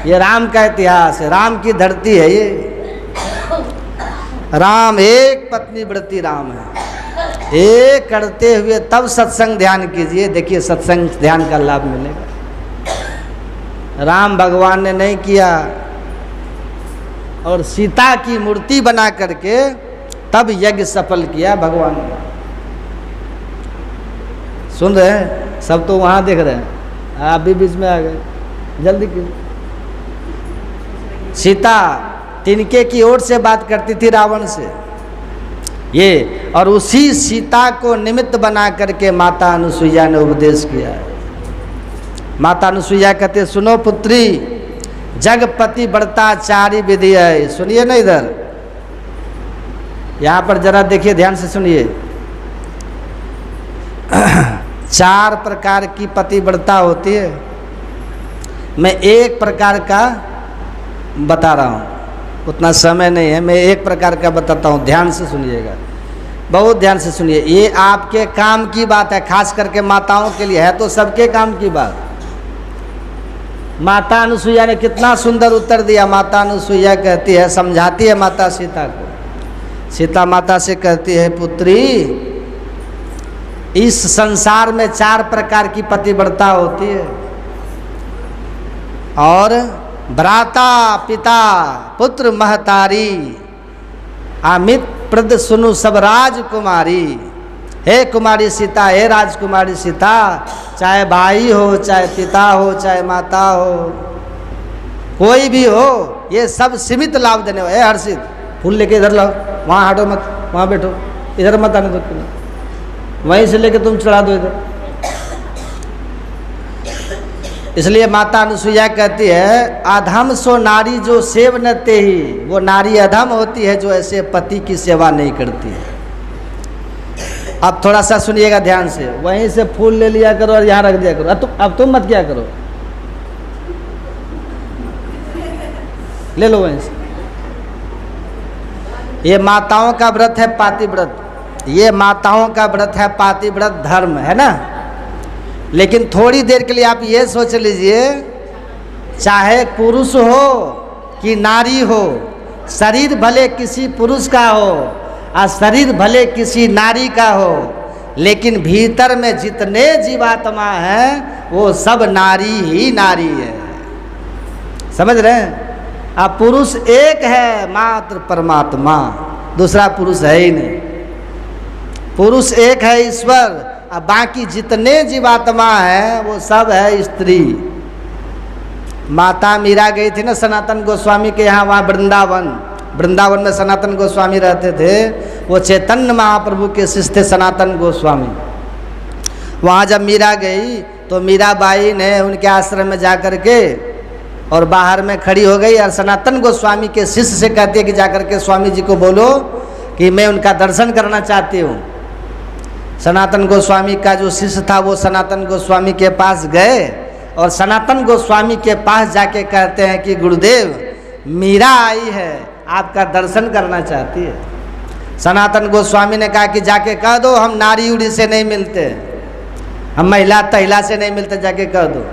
ये राम का इतिहास है, राम की धरती है ये। राम एक पत्नी व्रती राम है। एक करते हुए तब सत्संग ध्यान कीजिए, देखिए सत्संग ध्यान का लाभ मिलेगा। राम भगवान ने नहीं किया, और सीता की मूर्ति बना करके तब यज्ञ सफल किया भगवान ने। सुन रहे हैं सब? तो वहाँ देख रहे हैं, आप भी बीच में आ गए, जल्दी कीजिए। सीता तिनके की ओर से बात करती थी रावण से ये, और उसी सीता को निमित्त बना करके माता अनुसुईया ने उपदेश किया है। माता अनुसुईया कहते, सुनो पुत्री, जगपति बढ़ता चारि विधि है। सुनिए ना, इधर यहाँ पर जरा देखिए, ध्यान से सुनिए। 4 प्रकार की पतिव्रता होती है। मैं एक प्रकार का बता रहा हूँ, उतना समय नहीं है, मैं एक प्रकार का बताता हूँ, ध्यान से सुनिएगा, बहुत ध्यान से सुनिए। ये आपके काम की बात है, खास करके माताओं के लिए है, तो सबके काम की बात। माता अनुसुईया ने कितना सुंदर उत्तर दिया। माता अनुसुईया कहती है, समझाती है माता सीता को। सीता माता से कहती है, पुत्री, इस संसार में 4 प्रकार की पतिव्रता होती है, और भ्राता पिता पुत्र महतारी अमित प्रद सुनु सब राजकुमारी। हे कुमारी सीता, हे राजकुमारी सीता, चाहे भाई हो, चाहे पिता हो, चाहे माता हो, कोई भी हो, ये सब सीमित लाभ देने वाले। हर्षित, फूल लेके इधर लाओ, वहाँ हटो मत, वहाँ बैठो, इधर मत आने दो, वहीं से लेके तुम चढ़ा दो इधर। इसलिए माता अनुसुईया कहती है, अधम सो नारी जो सेव न तेहि, वो नारी अधम होती है जो ऐसे पति की सेवा नहीं करती है। अब थोड़ा सा सुनिएगा ध्यान से, वहीं से फूल ले लिया करो और यहाँ रख दिया करो। अब तुम मत क्या करो, ले लो वहीं से। ये माताओं का व्रत है पातिव्रत, ये माताओं का व्रत है पातिव्रत धर्म, है ना। लेकिन थोड़ी देर के लिए आप ये सोच लीजिए, चाहे पुरुष हो कि नारी हो, शरीर भले किसी पुरुष का हो और शरीर भले किसी नारी का हो, लेकिन भीतर में जितने जीवात्मा हैं वो सब नारी ही नारी है। समझ रहे हैं? अब पुरुष एक है मात्र परमात्मा, दूसरा पुरुष है ही नहीं। पुरुष एक है ईश्वर, अब बाकी जितने जीवात्मा हैं वो सब है स्त्री। माता मीरा गई थी ना सनातन गोस्वामी के यहाँ, वहाँ वृंदावन में सनातन गोस्वामी रहते थे। वो चैतन्य महाप्रभु के शिष्य थे सनातन गोस्वामी। वहाँ जब मीरा गई तो मीराबाई ने उनके आश्रम में जा कर के और बाहर में खड़ी हो गई और सनातन गोस्वामी के शिष्य से कहती है कि जाकर के स्वामी जी को बोलो कि मैं उनका दर्शन करना चाहती हूँ। सनातन गोस्वामी का जो शिष्य था वो सनातन गोस्वामी के पास गए और सनातन गोस्वामी के पास जाके कहते हैं कि गुरुदेव मीरा आई है, आपका दर्शन करना चाहती है। सनातन गोस्वामी ने कहा कि जाके कह दो हम नारी उड़ी से नहीं मिलते, हम महिला तहिला से नहीं मिलते, जाके कह दो।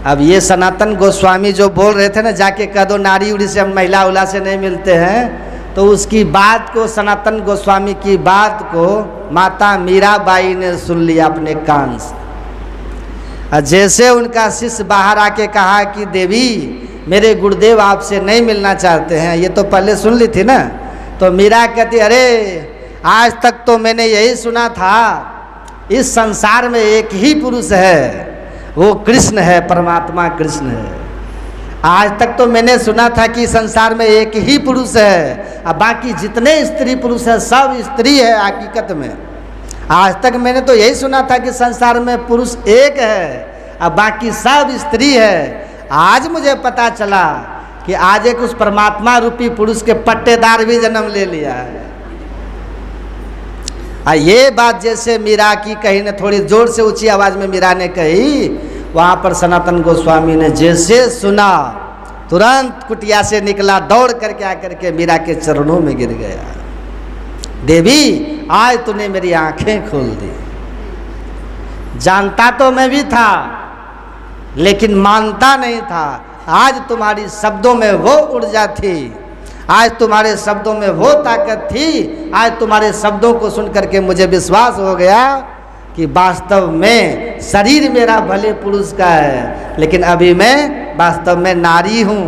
अब ये सनातन गोस्वामी जो बोल रहे थे ना, जाके कह दो नारी उड़ी से हम महिला उला से नहीं मिलते हैं, तो उसकी बात को, सनातन गोस्वामी की बात को माता मीराबाई ने सुन लिया अपने कान से। जैसे उनका शिष्य बाहर आके कहा कि देवी मेरे गुरुदेव आपसे नहीं मिलना चाहते हैं। ये तो पहले सुन ली थी ना। तो मीरा कहती, अरे आज तक तो मैंने यही सुना था इस संसार में एक ही पुरुष है, वो कृष्ण है, परमात्मा कृष्ण है। आज तक तो मैंने सुना था कि संसार में एक ही पुरुष है, अब बाकी जितने स्त्री पुरुष है सब स्त्री है। हकीकत में आज तक मैंने तो यही सुना था कि संसार में पुरुष एक है, अब बाकी सब स्त्री है। आज मुझे पता चला कि आज एक उस परमात्मा रूपी पुरुष के पट्टेदार भी जन्म ले लिया है। ये बात जैसे मीरा की कही ने, थोड़ी जोर से ऊंची आवाज में मीरा ने कही, वहाँ पर सनातन गोस्वामी ने जैसे सुना तुरंत कुटिया से निकला, दौड़ करके आकर के मीरा के चरणों में गिर गया। देवी आज तूने मेरी आंखें खोल दी। जानता तो मैं भी था लेकिन मानता नहीं था। आज तुम्हारी शब्दों में वो ऊर्जा थी, आज तुम्हारे शब्दों में वो ताकत थी। आज तुम्हारे शब्दों को सुन करके मुझे विश्वास हो गया कि वास्तव में शरीर मेरा भले पुरुष का है, लेकिन अभी मैं वास्तव में नारी हूँ।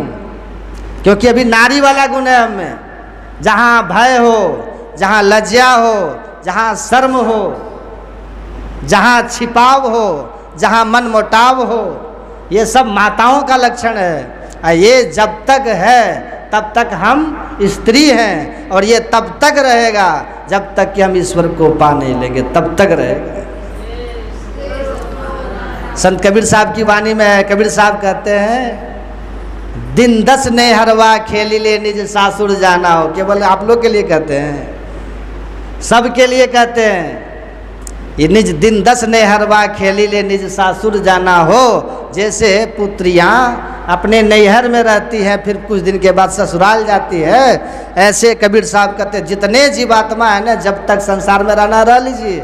क्योंकि अभी नारी वाला गुण है हम में। जहाँ भय हो, जहाँ लज्जा हो, जहाँ शर्म हो, जहाँ छिपाव हो, जहाँ मन मोटाव हो, ये सब माताओं का लक्षण है। ये जब तक है तब तक हम स्त्री हैं, और ये तब तक रहेगा जब तक कि हम ईश्वर को पा नहीं लेंगे, तब तक रहेगा। संत कबीर साहब की वाणी में है, कबीर साहब कहते हैं, दिन 10 ने हरवा खेली ले निज सासुर जाना हो। केवल आप लोग के लिए कहते हैं, सब के लिए कहते हैं। ये निज दिन 10 ने हरवा खेली ले निज सासुर जाना हो। जैसे पुत्रियाँ अपने नैहर में रहती हैं, फिर कुछ दिन के बाद ससुराल जाती है, ऐसे कबीर साहब कहते हैं जितने जीवात्मा है ना, जब तक संसार में रहना रह लीजिए।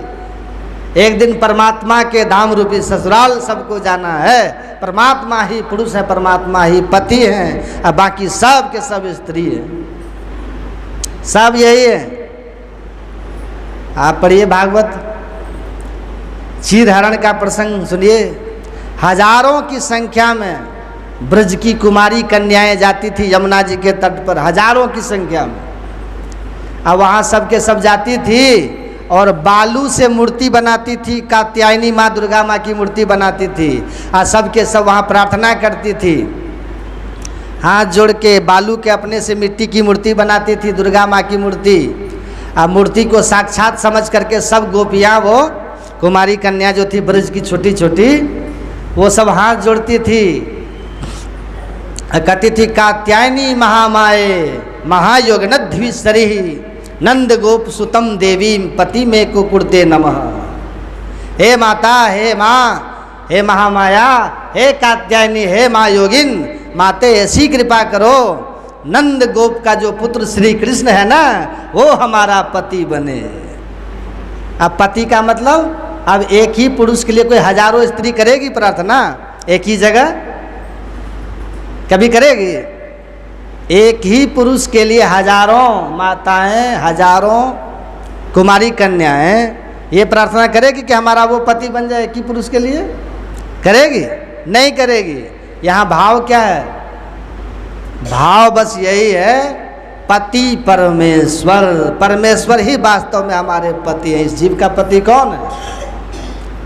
एक दिन परमात्मा के धाम रूपी ससुराल सबको जाना है। परमात्मा ही पुरुष है, परमात्मा ही पति हैं, और बाकी सब के सब स्त्री हैं। सब यही है। आप पढ़िए भागवत, क्षीर हरण का प्रसंग सुनिए। हजारों की संख्या में ब्रज की कुमारी कन्याएं जाती थी यमुना जी के तट पर, हजारों की संख्या में। अब वहाँ सब के सब जाती थी और बालू से मूर्ति बनाती थी, कात्यायनी माँ दुर्गा माँ की मूर्ति बनाती थी, और सब के सब वहाँ प्रार्थना करती थी। हाथ जोड़ के बालू के अपने से मिट्टी की मूर्ति बनाती थी, दुर्गा माँ की मूर्ति। और मूर्ति को साक्षात समझ करके सब गोपियाँ, वो कुमारी कन्या जो थी ब्रज की छोटी छोटी, वो सब हाथ जोड़ती थी, कहती थी, कात्यायनी महामाए महायोगनध्विसरी नंद गोप सुतम देवी पति में कुकुरते नमः। हे माता, हे माँ, हे महामाया, हे कात्यायनी, हे माँ योगिन, माते ऐसी कृपा करो, नंद गोप का जो पुत्र श्री कृष्ण है ना, वो हमारा पति बने। अब पति का मतलब, अब एक ही पुरुष के लिए कोई हजारों स्त्री करेगी प्रार्थना एक ही जगह? कभी करेगी? एक ही पुरुष के लिए हजारों माताएं, हजारों कुमारी कन्याएं ये प्रार्थना करेगी कि हमारा वो पति बन जाए? एक ही पुरुष के लिए करेगी? नहीं करेगी। यहाँ भाव क्या है? भाव बस यही है, पति परमेश्वर। परमेश्वर ही वास्तव में हमारे पति हैं। इस जीव का पति कौन है?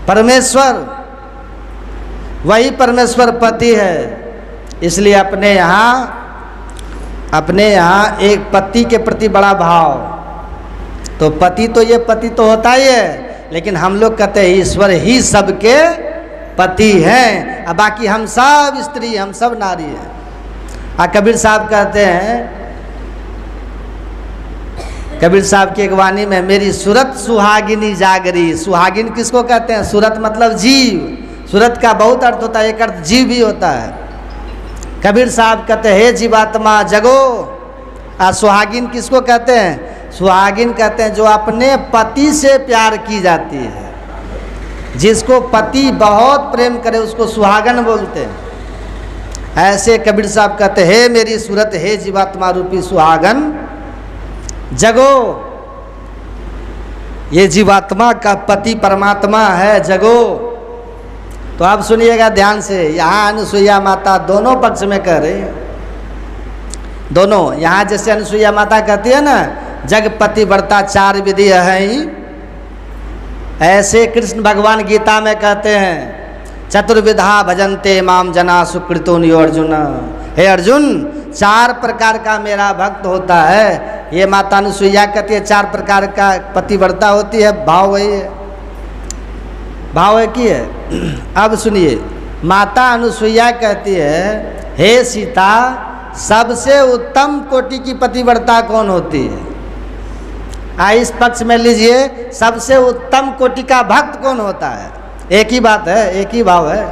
परमेश्वर। वही परमेश्वर पति है। इसलिए अपने यहाँ एक पति के प्रति बड़ा भाव। तो पति तो ये पति तो होता ही है, लेकिन हम लोग कहते हैं ईश्वर ही सबके पति हैं, अब बाकी हम सब स्त्री, हम सब नारी हैं। कबीर साहब कहते हैं, कबीर साहब की एक वाणी में, मेरी सूरत सुहागिनी जागरी। सुहागिन किसको कहते हैं? सूरत मतलब जीव। सूरत का बहुत अर्थ होता है, एक अर्थ जीव भी होता है। कबीर साहब कहते हैं, हे जीवात्मा जगो। सुहागिन किसको कहते हैं? सुहागिन कहते हैं जो अपने पति से प्यार की जाती है। जिसको पति बहुत प्रेम करे उसको सुहागन बोलते हैं। ऐसे कबीर साहब कहते हैं, हे मेरी सूरत, हे जीवात्मा रूपी सुहागन जगो। ये जीवात्मा का पति परमात्मा है, जगो। तो आप सुनिएगा ध्यान से, यहाँ अनुसुईया माता दोनों पक्ष में कह रहे हैं। दोनों। यहाँ जैसे अनुसुईया माता कहती है ना, जगपति व्रता 4 विधि है ही, ऐसे कृष्ण भगवान गीता में कहते हैं चतुर्विधा भजन्ते माम जना सुकृतो नियो अर्जुन। हे अर्जुन, 4 प्रकार का मेरा भक्त होता है। ये माता अनुसुईया कहती है 4 प्रकार का पतिव्रता होती है। भाव वही है, भाव एक ही है। अब सुनिए, माता अनुसुईया कहती है, हे सीता, सबसे उत्तम कोटि की पतिव्रता कौन होती है? इस पक्ष में लीजिए, सबसे उत्तम कोटि का भक्त कौन होता है? एक ही बात है, एक ही भाव है।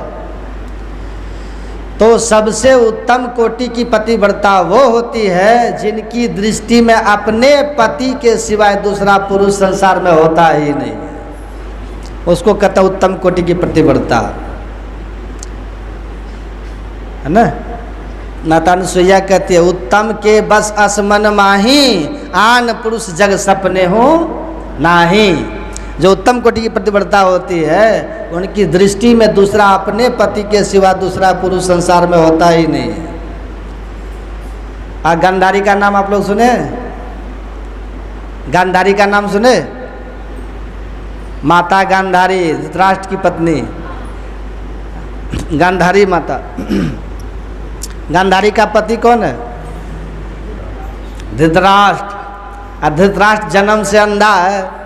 तो सबसे उत्तम कोटि की पतिव्रता वो होती है जिनकी दृष्टि में अपने पति के सिवाय दूसरा पुरुष संसार में होता ही नहीं, उसको कहता उत्तम कोटि की पतिव्रता, है ना। माता अनुसुईया कहती है, उत्तम के बस असमन माही, आन पुरुष जग सपने हो नाही। जो उत्तम कोटि की पतिव्रता होती है, उनकी दृष्टि में दूसरा अपने पति के सिवा दूसरा पुरुष संसार में होता ही नहीं है। गांधारी का नाम आप लोग सुने? गांधारी का नाम सुने? माता गांधारी, धृतराष्ट्र की पत्नी गांधारी माता। गांधारी का पति कौन है? धृतराष्ट्र। धृतराष्ट्र जन्म से अंधा है।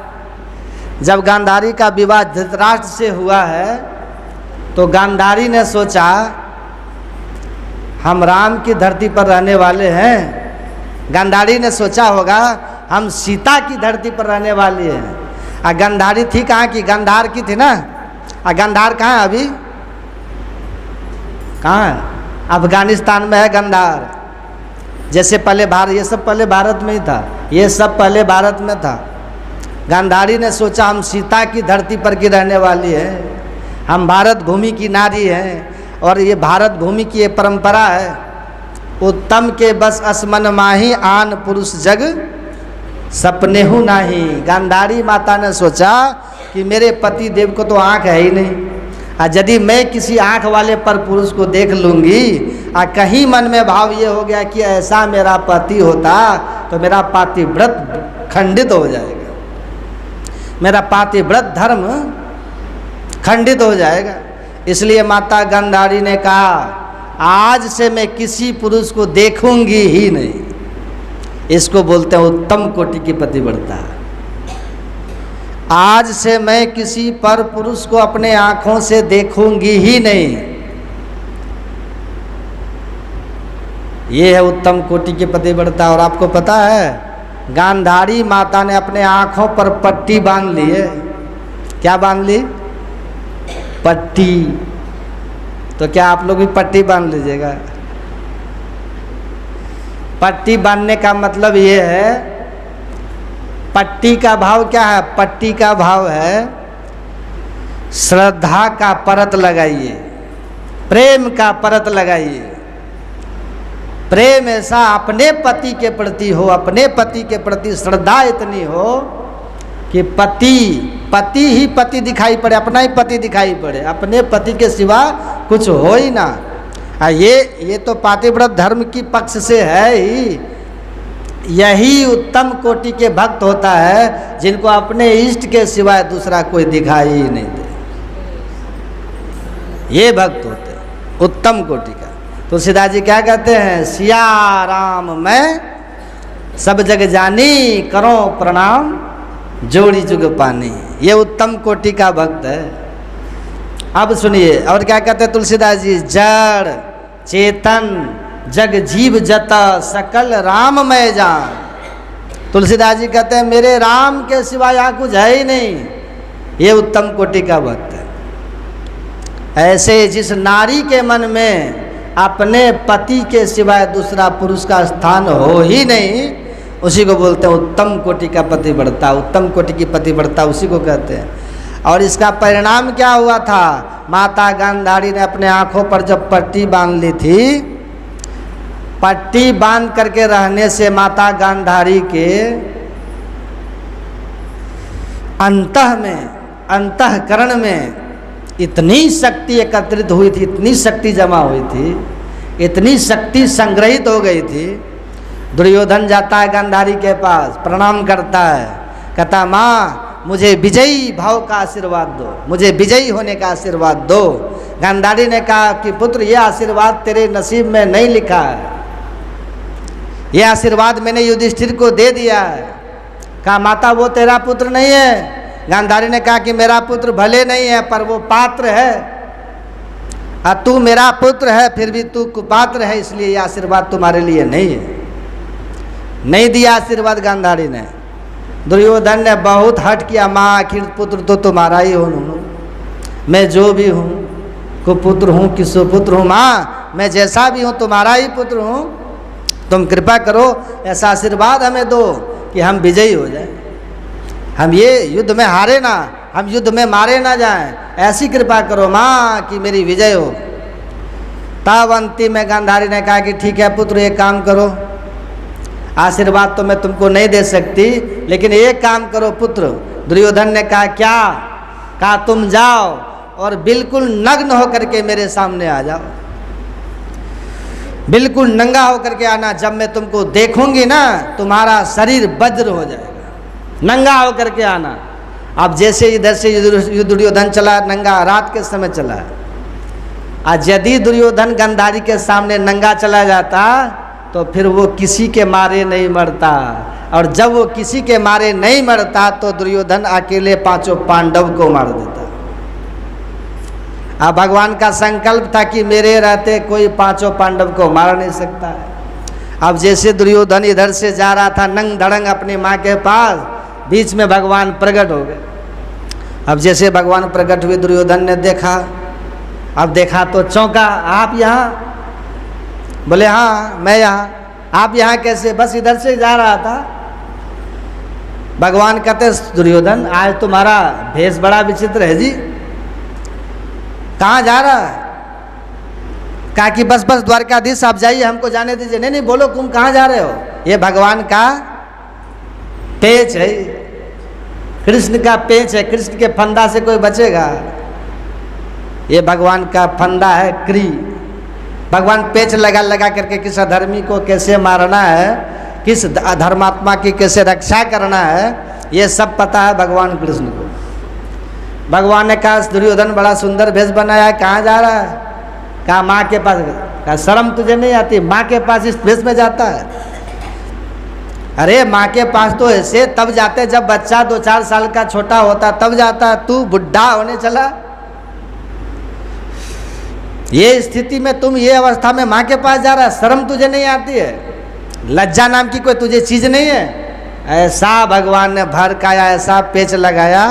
जब गांधारी का विवाह धृतराष्ट्र से हुआ है तो गांधारी ने सोचा हम राम की धरती पर रहने वाले हैं। गांधारी ने सोचा होगा हम सीता की धरती पर रहने वाली हैं। गांधारी थी कहाँ की? गांधार की थी ना। गांधार कहाँ है अभी? कहाँ है? अफगानिस्तान में है गांधार। जैसे पहले भारत, ये सब पहले भारत में ही था, ये सब पहले भारत में था। गांधारी ने सोचा हम सीता की धरती पर की रहने वाली है, हम भारत भूमि की नारी हैं और ये भारत भूमि की ये परंपरा है, उत्तम के बस असमन माही, आन पुरुष जग सपने हूँ नाही। गांधारी माता ने सोचा कि मेरे पति देव को तो आँख है ही नहीं, यदि मैं किसी आँख वाले पर पुरुष को देख लूँगी, कहीं मन में भाव ये हो गया कि ऐसा मेरा पति होता तो मेरा पातिव्रत खंडित हो जाएगा, मेरा पातिव्रत धर्म खंडित हो जाएगा। इसलिए माता गांधारी ने कहा आज से मैं किसी पुरुष को देखूंगी ही नहीं। इसको बोलते हैं उत्तम कोटि की पतिव्रता। आज से मैं किसी पर पुरुष को अपने आंखों से देखूंगी ही नहीं। ये है उत्तम कोटि की पतिव्रता। और आपको पता है गांधारी माता ने अपने आंखों पर पट्टी बांध ली है। क्या बांध ली? पट्टी। तो क्या आप लोग भी पट्टी बांध लीजिएगा? पट्टी बांधने का मतलब ये है, पट्टी का भाव क्या है? पट्टी का भाव है श्रद्धा का परत लगाइए, प्रेम का परत लगाइए। प्रेम ऐसा अपने पति के प्रति हो, अपने पति के प्रति श्रद्धा इतनी हो कि पति ही पति दिखाई पड़े, अपना ही पति दिखाई पड़े, अपने पति के सिवा कुछ हो ही ना। ये तो पातिव्रत धर्म की पक्ष से है ही। यही उत्तम कोटि के भक्त होता है जिनको अपने इष्ट के सिवाय दूसरा कोई दिखाई ही नहीं दे। ये भक्त होते हैं उत्तम कोटि का। तुलसीदास जी क्या कहते हैं? सिया राम मैं सब जग जानी, करो प्रणाम जोड़ी जुग पानी। ये उत्तम कोटि का भक्त है। अब सुनिए और क्या कहते हैं तुलसीदास जी? जड़ चेतन जग जीव जता सकल राम मैं जान। तुलसीदास जी कहते हैं मेरे राम के सिवा यहाँ कुछ है ही नहीं। ये उत्तम कोटि का भक्त है। ऐसे जिस नारी के मन में अपने पति के सिवाय दूसरा पुरुष का स्थान हो ही नहीं, उसी को बोलते हैं उत्तम कोटि का पतिव्रता। उत्तम कोटि की पतिव्रता उसी को कहते हैं। और इसका परिणाम क्या हुआ था? माता गांधारी ने अपने आँखों पर जब पट्टी बांध ली थी, पट्टी बांध करके रहने से माता गांधारी के अंतःकरण में इतनी शक्ति एकत्रित हुई थी, इतनी शक्ति जमा हुई थी, इतनी शक्ति संग्रहित हो गई थी दुर्योधन जाता है गांधारी के पास, प्रणाम करता है, कहता माँ मुझे विजयी भाव का आशीर्वाद दो, मुझे विजयी होने का आशीर्वाद दो। गांधारी ने कहा कि पुत्र ये आशीर्वाद तेरे नसीब में नहीं लिखा है, ये आशीर्वाद मैंने युधिष्ठिर को दे दिया है। कहा माता वो तेरा पुत्र नहीं है। गांधारी ने कहा कि मेरा पुत्र भले नहीं है पर वो पात्र है, तू मेरा पुत्र है फिर भी तू कुपात्र है, इसलिए ये आशीर्वाद तुम्हारे लिए नहीं है। नहीं दिया आशीर्वाद गांधारी ने। दुर्योधन ने बहुत हट किया, माँ आखिर पुत्र तो तुम्हारा ही हूँ, मैं जो भी हूँ कुपुत्र हूँ कि सुपुत्र हूँ, माँ मैं जैसा भी हूँ तुम्हारा ही पुत्र हूँ, तुम कृपा करो ऐसा आशीर्वाद हमें दो कि हम विजयी हो जाए, हम ये युद्ध में हारे ना, हम युद्ध में मारे ना जाएं, ऐसी कृपा करो माँ कि मेरी विजय हो। तब अंतिम में गांधारी ने कहा कि ठीक है पुत्र एक काम करो, आशीर्वाद तो मैं तुमको नहीं दे सकती लेकिन एक काम करो पुत्र। दुर्योधन ने कहा क्या? कहा तुम जाओ और बिल्कुल नग्न होकर के मेरे सामने आ जाओ, बिल्कुल नंगा होकर के आना, जब मैं तुमको देखूंगी ना तुम्हारा शरीर वज्र हो जाएगा, नंगा होकर के आना। अब जैसे इधर से दुर्योधन चला नंगा, रात के समय चला, आज यदि दुर्योधन गांधारी के सामने नंगा चला जाता तो फिर वो किसी के मारे नहीं मरता, और जब वो किसी के मारे नहीं मरता तो दुर्योधन अकेले पांचों पांडव को मार देता। अब भगवान का संकल्प था कि मेरे रहते कोई पांचों पांडव को मार नहीं सकता है। अब जैसे दुर्योधन इधर से जा रहा था नंग धड़ंग अपनी माँ के पास, बीच में भगवान प्रकट हो गए। अब जैसे भगवान प्रकट हुए दुर्योधन ने देखा, अब देखा तो चौंका, आप यहाँ? बोले हाँ मैं यहाँ। आप यहाँ कैसे? बस इधर से जा रहा था। भगवान कहते दुर्योधन आज तुम्हारा भेष बड़ा विचित्र है जी, कहाँ जा रहा है? कहा कि बस बस द्वारकाधीश आप जाइए, हमको जाने दीजिए। नहीं नहीं बोलो तुम कहाँ जा रहे हो? ये भगवान का पेच है, कृष्ण का पेच है, कृष्ण के फंदा से कोई बचेगा? ये भगवान का फंदा है क्री। भगवान पेच लगा लगा करके किस अधर्मी को कैसे मारना है, किस अधर्मात्मा की कैसे रक्षा करना है, ये सब पता है भगवान कृष्ण को। भगवान ने कहा दुर्योधन बड़ा सुंदर भेष बनाया है, कहाँ जा रहा है? कहा माँ के पास। कहा शर्म तुझे नहीं आती? माँ के पास इस भेष में जाता है? अरे माँ के पास तो ऐसे तब जाते जब बच्चा 2-4 साल का छोटा होता तब जाता, तू बुढ़ा होने चला। ये स्थिति में तुम ये अवस्था में माँ के पास जा रहा है, शर्म तुझे नहीं आती है? लज्जा नाम की कोई तुझे चीज नहीं है? ऐसा भगवान ने भड़काया, ऐसा पेच लगाया।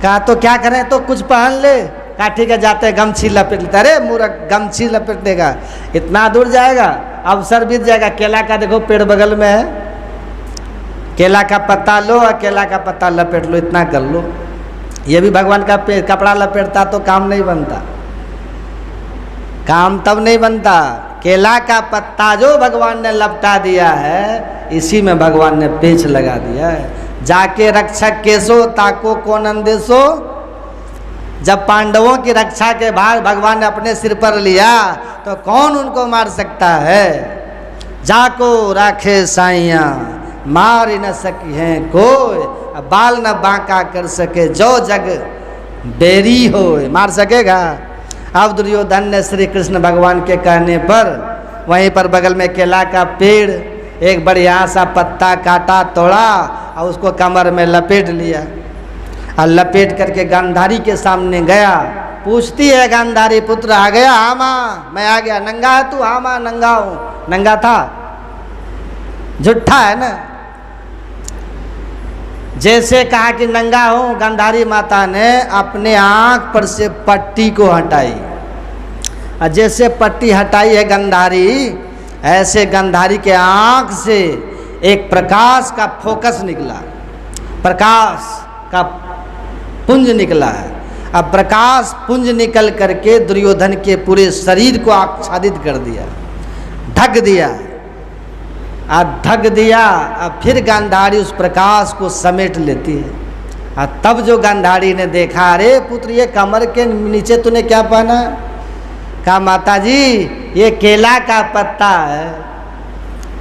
कहा तो क्या करें? तो कुछ पहन ले। कहा ठीक है जाते गमछी लपेट लेते। अरे मूर्ख, गमछी लपेट देगा, इतना दूर जाएगा, अवसर बीत जाएगा। केला का देखो पेड़ बगल में है, केला का पत्ता लो और केला का पत्ता लपेट लो, इतना कर लो। ये भी भगवान का कपड़ा लपेटता तो काम नहीं बनता, काम तब नहीं बनता। केला का पत्ता जो भगवान ने लपटा दिया है, इसी में भगवान ने पेच लगा दिया है। जाके रक्षक केसो ताको कौन अंदेशो। जब पांडवों की रक्षा के भार भगवान ने अपने सिर पर लिया तो कौन उनको मार सकता है? जाको राखे साइया मार न सकी है कोई, बाल न बांका कर सके जो जग बेरी हो। मार सकेगा? अब दुर्योधन ने श्री कृष्ण भगवान के कहने पर वहीं पर बगल में केला का पेड़ एक बढ़िया सा पत्ता काटा, तोड़ा और उसको कमर में लपेट लिया। और लपेट करके गांधारी के सामने गया। पूछती है गांधारी पुत्र आ गया? हाँ माँ मैं आ गया। नंगा है तू? हाँ माँ नंगा हूँ। नंगा था? झूठा है ना। जैसे कहा कि नंगा हूँ, गांधारी माता ने अपने आँख पर से पट्टी को हटाई, और जैसे पट्टी हटाई है गांधारी, ऐसे गांधारी के आँख से एक प्रकाश का फोकस निकला, प्रकाश का पुंज निकला है। अब प्रकाश पुंज निकल करके दुर्योधन के पूरे शरीर को आच्छादित कर दिया, ढक दिया। ढक दिया। अब फिर गांधारी उस प्रकाश को समेट लेती है। और तब जो गांधारी ने देखा, अरे पुत्र ये कमर के नीचे तूने क्या पहना? कहा माता जी ये केला का पत्ता है,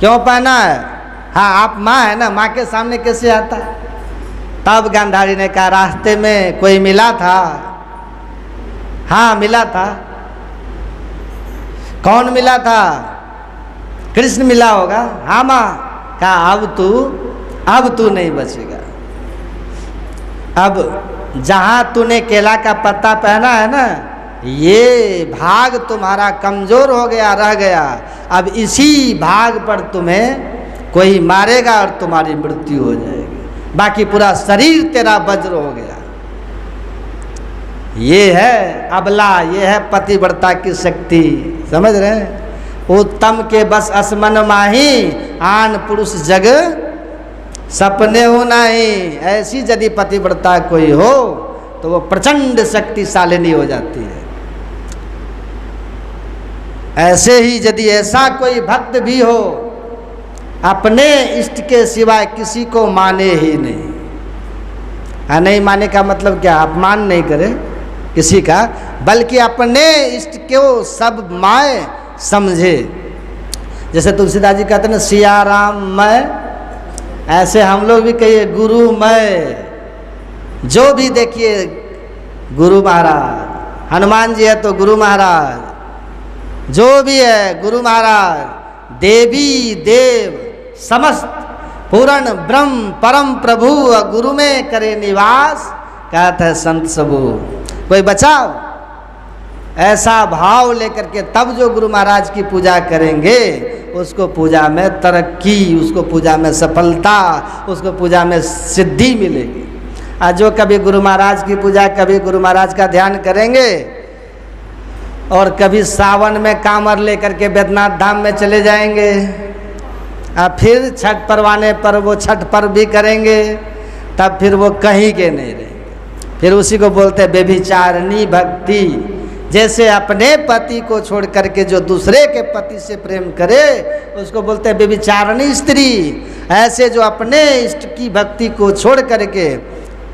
क्यों पहना है? हाँ, आप माँ है ना, माँ के सामने कैसे आता? तब गांधारी ने कहा रास्ते में कोई मिला था। हाँ मिला था। कौन मिला था? कृष्ण मिला होगा। हाँ माँ। कहा अब तू नहीं बचेगा। अब जहां तूने केला का पत्ता पहना है ना, ये भाग तुम्हारा कमजोर हो गया, रह गया। अब इसी भाग पर तुम्हें कोई मारेगा और तुम्हारी मृत्यु हो जाएगी, बाकी पूरा शरीर तेरा वज्र हो गया। ये है अबला, ये है पतिव्रता की शक्ति। समझ रहे हैं? उत्तम के बस असमन माही, आन पुरुष जग सपने हो नहीं। ऐसी यदि पतिव्रता कोई हो तो वो प्रचंड शक्तिशालिनी हो जाती है। ऐसे ही यदि ऐसा कोई भक्त भी हो, अपने इष्ट के सिवाय किसी को माने ही नहीं। हाँ, नहीं माने का मतलब क्या? अपमान नहीं करे किसी का, बल्कि अपने इष्ट को सब माए समझे। जैसे तुलसीदास जी कहते हैं ना, सिया राम मैं, ऐसे हम लोग भी कहिए गुरु मैं। जो भी देखिए गुरु महाराज, हनुमान जी है तो गुरु महाराज, जो भी है गुरु महाराज, देवी देव समस्त पूर्ण ब्रह्म परम प्रभु गुरु में करे निवास, कहते हैं संत सबू। कोई बचाओ, ऐसा भाव लेकर के तब जो गुरु महाराज की पूजा करेंगे, उसको पूजा में तरक्की, उसको पूजा में सफलता, उसको पूजा में सिद्धि मिलेगी। आज जो कभी गुरु महाराज की पूजा, कभी गुरु महाराज का ध्यान करेंगे और कभी सावन में कांवर लेकर के बैद्यनाथ धाम में चले जाएंगे, फिर छठ परवाने पर वो छठ पर्व भी करेंगे, तब फिर वो कहीं के नहीं रहेंगे। फिर उसी को बोलते हैं व्यभिचारिणी भक्ति। जैसे अपने पति को छोड़ करके जो दूसरे के पति से प्रेम करे, उसको बोलते हैं व्यभिचारिणी स्त्री। ऐसे जो अपने इष्ट की भक्ति को छोड़ करके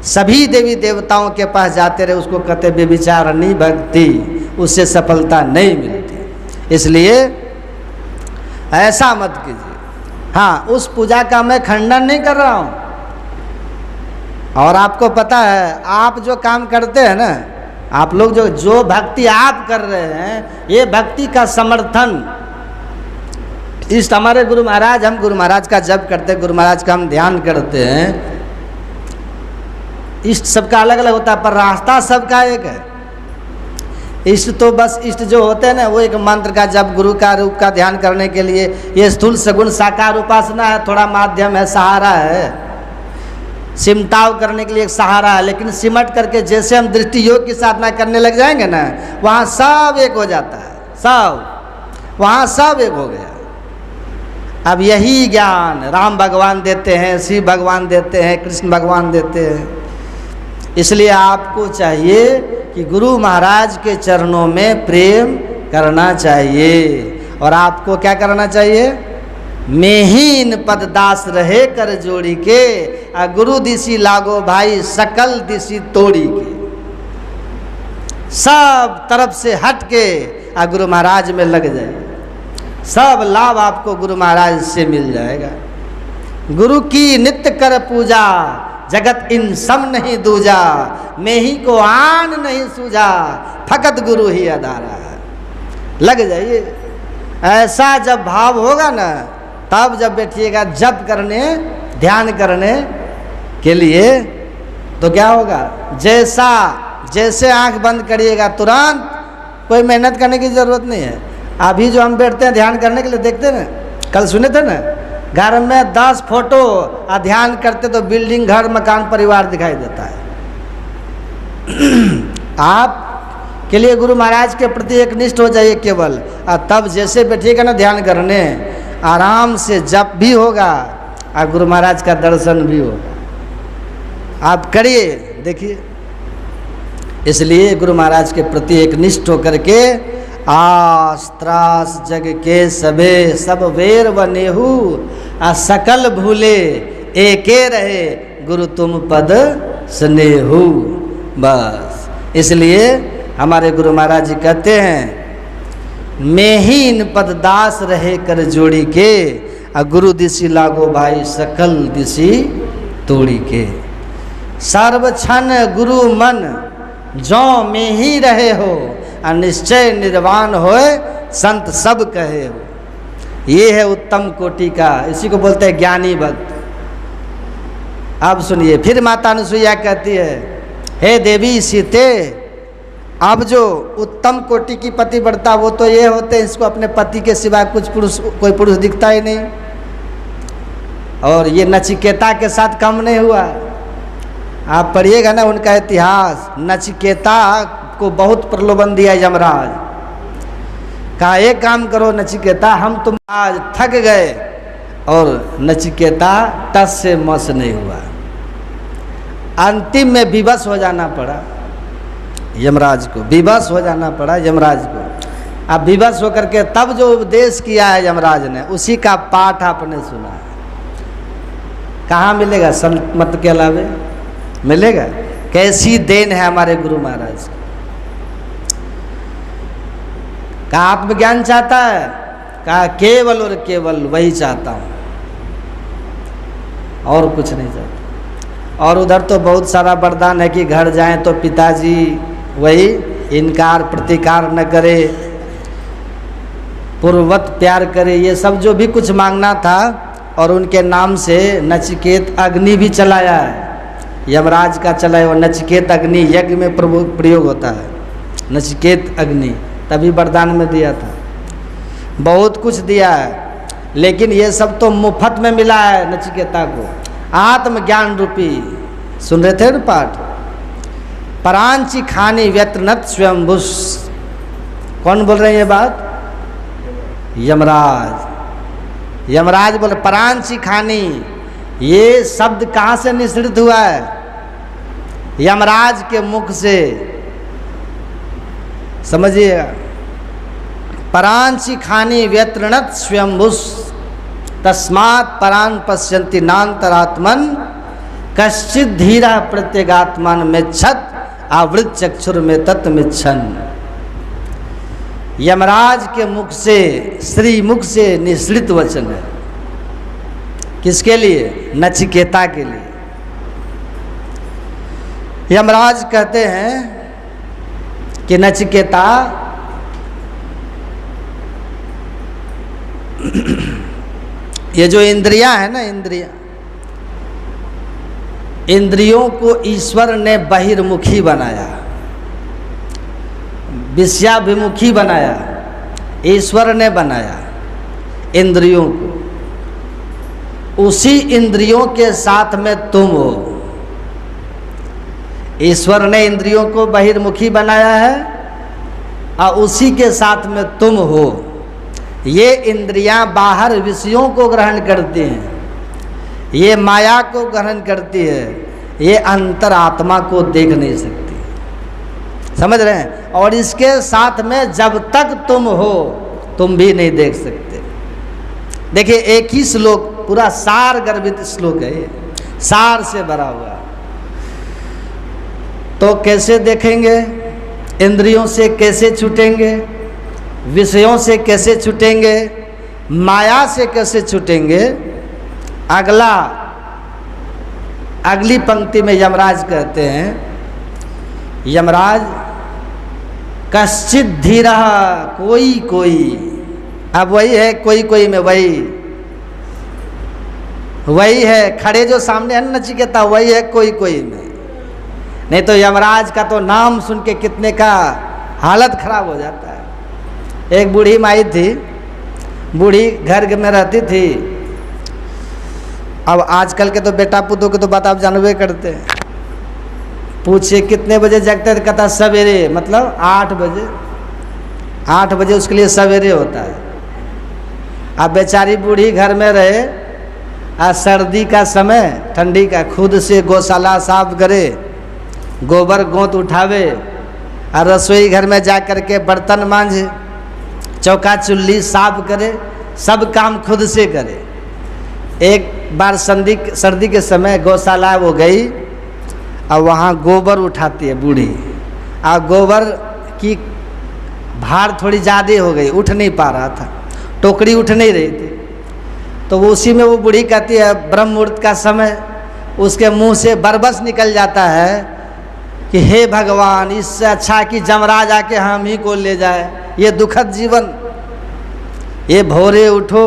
सभी देवी देवताओं के पास जाते रहे, उसको कहते हैं व्यभिचारिणी भक्ति। उससे सफलता नहीं मिलती, इसलिए ऐसा मत कीजिए। हाँ, उस पूजा का मैं खंडन नहीं कर रहा हूँ। और आपको पता है, आप जो काम करते हैं ना, आप लोग जो भक्ति आप कर रहे हैं, ये भक्ति का समर्थन इष्ट हमारे गुरु महाराज, हम गुरु महाराज का जप करते हैं, गुरु महाराज का हम ध्यान करते हैं। इष्ट सबका अलग अलग होता है, पर रास्ता सबका एक है। इष्ट तो बस इष्ट जो होते हैं ना, वो एक मंत्र का जप, गुरु का रूप का ध्यान करने के लिए, ये स्थूल सगुण साकार उपासना है, थोड़ा माध्यम है, सहारा है, सिमटाव करने के लिए एक सहारा है। लेकिन सिमट करके जैसे हम दृष्टि योग की साधना करने लग जाएंगे ना, वहाँ सब एक हो जाता है, सब वहाँ सब एक हो गया। अब यही ज्ञान राम भगवान देते हैं, शिव भगवान देते हैं, कृष्ण भगवान देते हैं। इसलिए आपको चाहिए कि गुरु महाराज के चरणों में प्रेम करना चाहिए। और आपको क्या करना चाहिए? मेहीन पद दास रहे कर जोड़ी के, आ गुरु दिशी लागो भाई सकल दिशी तोड़ी के। सब तरफ से हट के आ गुरु महाराज में लग जाए, सब लाभ आपको गुरु महाराज से मिल जाएगा। गुरु की नित्य कर पूजा, जगत इन सम नहीं दूजा, मैं ही को आन नहीं सूझा, फकत गुरु ही अदारा। लग जाइए। ऐसा जब भाव होगा ना, तब जब बैठिएगा जप करने, ध्यान करने के लिए, तो क्या होगा? जैसे आंख बंद करिएगा तुरंत, कोई मेहनत करने की जरूरत नहीं है। अभी जो हम बैठते हैं ध्यान करने के लिए, देखते हैं ना, कल सुने थे ना, घर में 10 फोटो ध्यान करते तो बिल्डिंग, घर, मकान, परिवार दिखाई देता है। आप के लिए गुरु महाराज के प्रति एक निष्ठ हो जाइए केवल, और तब जैसे बैठिएगा ना ध्यान करने, आराम से जप भी होगा और गुरु महाराज का दर्शन भी होगा। आप करिए, देखिए। इसलिए गुरु महाराज के प्रति एक निष्ठ होकर के, आस त्रास जग के सबे, सब वेर व नेहू, आ सकल भूले एके रहे, गुरु तुम पद स्नेहू। बस इसलिए हमारे गुरु महाराज जी कहते हैं, मेहीन पद दास रहे कर जोड़ी के, आ गुरु दिशी लागो भाई सकल दिशी तोड़ी के। सर्व क्षण गुरु मन जो में ही रहे हो, आ निश्चय निर्वाण होए संत सब कहे हो। ये है उत्तम कोटि का, इसी को बोलते हैं ज्ञानी भक्त। अब सुनिए, फिर माता अनुसुईया कहती है, हे देवी सीते, अब जो उत्तम कोटि की पतिव्रता वो तो ये होते हैं, इसको अपने पति के सिवा कोई पुरुष दिखता ही नहीं। और ये नचिकेता के साथ कम नहीं हुआ। आप पढ़िएगा ना उनका इतिहास, नचिकेता को बहुत प्रलोभन दिया यमराज। कहा एक काम करो नचिकेता, हम तुम आज थक गए। और नचिकेता टस से मस नहीं हुआ, अंतिम में विवश हो जाना पड़ा यमराज को, विवश हो जाना पड़ा यमराज को। अब विवश होकर के तब जो उपदेश किया है यमराज ने, उसी का पाठ आपने सुना है। कहाँ मिलेगा संत मत के अलावे? मिलेगा? कैसी देन है हमारे गुरु महाराज की। कहा आत्मज्ञान चाहता है? कहा केवल और केवल वही चाहता हूँ, और कुछ नहीं चाहता। और उधर तो बहुत सारा वरदान है कि घर जाएं तो पिताजी वही इनकार प्रतिकार न करे, पूर्ववत प्यार करे, ये सब जो भी कुछ मांगना था। और उनके नाम से नचिकेत अग्नि भी चलाया है, यमराज का चलाया वो नचिकेत अग्नि यज्ञ में प्रयोग होता है, नचिकेत अग्नि, तभी वरदान में दिया था। बहुत कुछ दिया है, लेकिन ये सब तो मुफ्त में मिला है नचिकेता को, आत्मज्ञान रूपी। सुन रहे थे ना पाठ? परांची खानी व्यत्रनत स्वयंभुष। कौन बोल रहे हैं ये बात? यमराज। यमराज बोले परांची खानी। ये शब्द कहाँ से निश्रित हुआ है? यमराज के मुख से। समझिएगा, परांची खानी व्यत्रनत स्वयंभुष, तस्मात् परान पश्यन्ति नान्तरात्मन, कश्चित् धीरा प्रत्यगात्मान में छत आवृत चक्षुर में तत्मिच्छन। यमराज के मुख से, श्री मुख से निश्रित वचन है। किसके लिए? नचिकेता के लिए। यमराज कहते हैं कि नचिकेता, ये जो इंद्रियां है ना, इंद्रियों को ईश्वर ने बहिर्मुखी बनाया, विषयाभिमुखी बनाया, ईश्वर ने बनाया इंद्रियों को। उसी इंद्रियों के साथ में तुम हो। ईश्वर ने इंद्रियों को बहिर्मुखी बनाया है और उसी के साथ में तुम हो। ये इंद्रियां बाहर विषयों को ग्रहण करती हैं, ये माया को ग्रहण करती है, ये अंतरात्मा को देख नहीं सकती। समझ रहे हैं? और इसके साथ में जब तक तुम हो तुम भी नहीं देख सकते। देखिए, एक ही श्लोक, पूरा सार गर्भित श्लोक है ये, सार से भरा हुआ। तो कैसे देखेंगे? इंद्रियों से कैसे छूटेंगे? विषयों से कैसे छूटेंगे? माया से कैसे छूटेंगे? अगली पंक्ति में यमराज कहते हैं, यमराज कश्चित् धीरः, कोई, अब वही है कोई कोई में, वही है खड़े जो सामने है नचिकेता, वही है कोई कोई में। नहीं तो यमराज का तो नाम सुन के कितने का हालत खराब हो जाता है। एक बूढ़ी माई थी, बूढ़ी घर में रहती थी। अब आजकल के तो बेटा पुतों के तो बात आप जानबे करते हैं। पूछिए कितने बजे जगते थे? कहता सवेरे, मतलब 8 बजे। 8 बजे उसके लिए सवेरे होता है। अब बेचारी बूढ़ी घर में रहे, आज सर्दी का समय, ठंडी का, खुद से गौशाला साफ करे, गोबर गोंत उठावे, और रसोई घर में जा कर के बर्तन मांझे, चौका चुल्ली साफ करे, सब काम खुद से करे। एक बार सर्दी के समय गौशाला वो गई और वहाँ गोबर उठाती है बूढ़ी, और गोबर की भार थोड़ी ज़्यादा हो गई, उठ नहीं पा रहा था, टोकरी उठ नहीं रही थी। तो तो वो उसी में वो बूढ़ी कहती है ब्रह्म मुहूर्त का समय उसके मुंह से बरबस निकल जाता है कि हे भगवान, इससे अच्छा कि जमराज आके हम ही को ले जाए। ये दुखद जीवन, ये भोरे उठो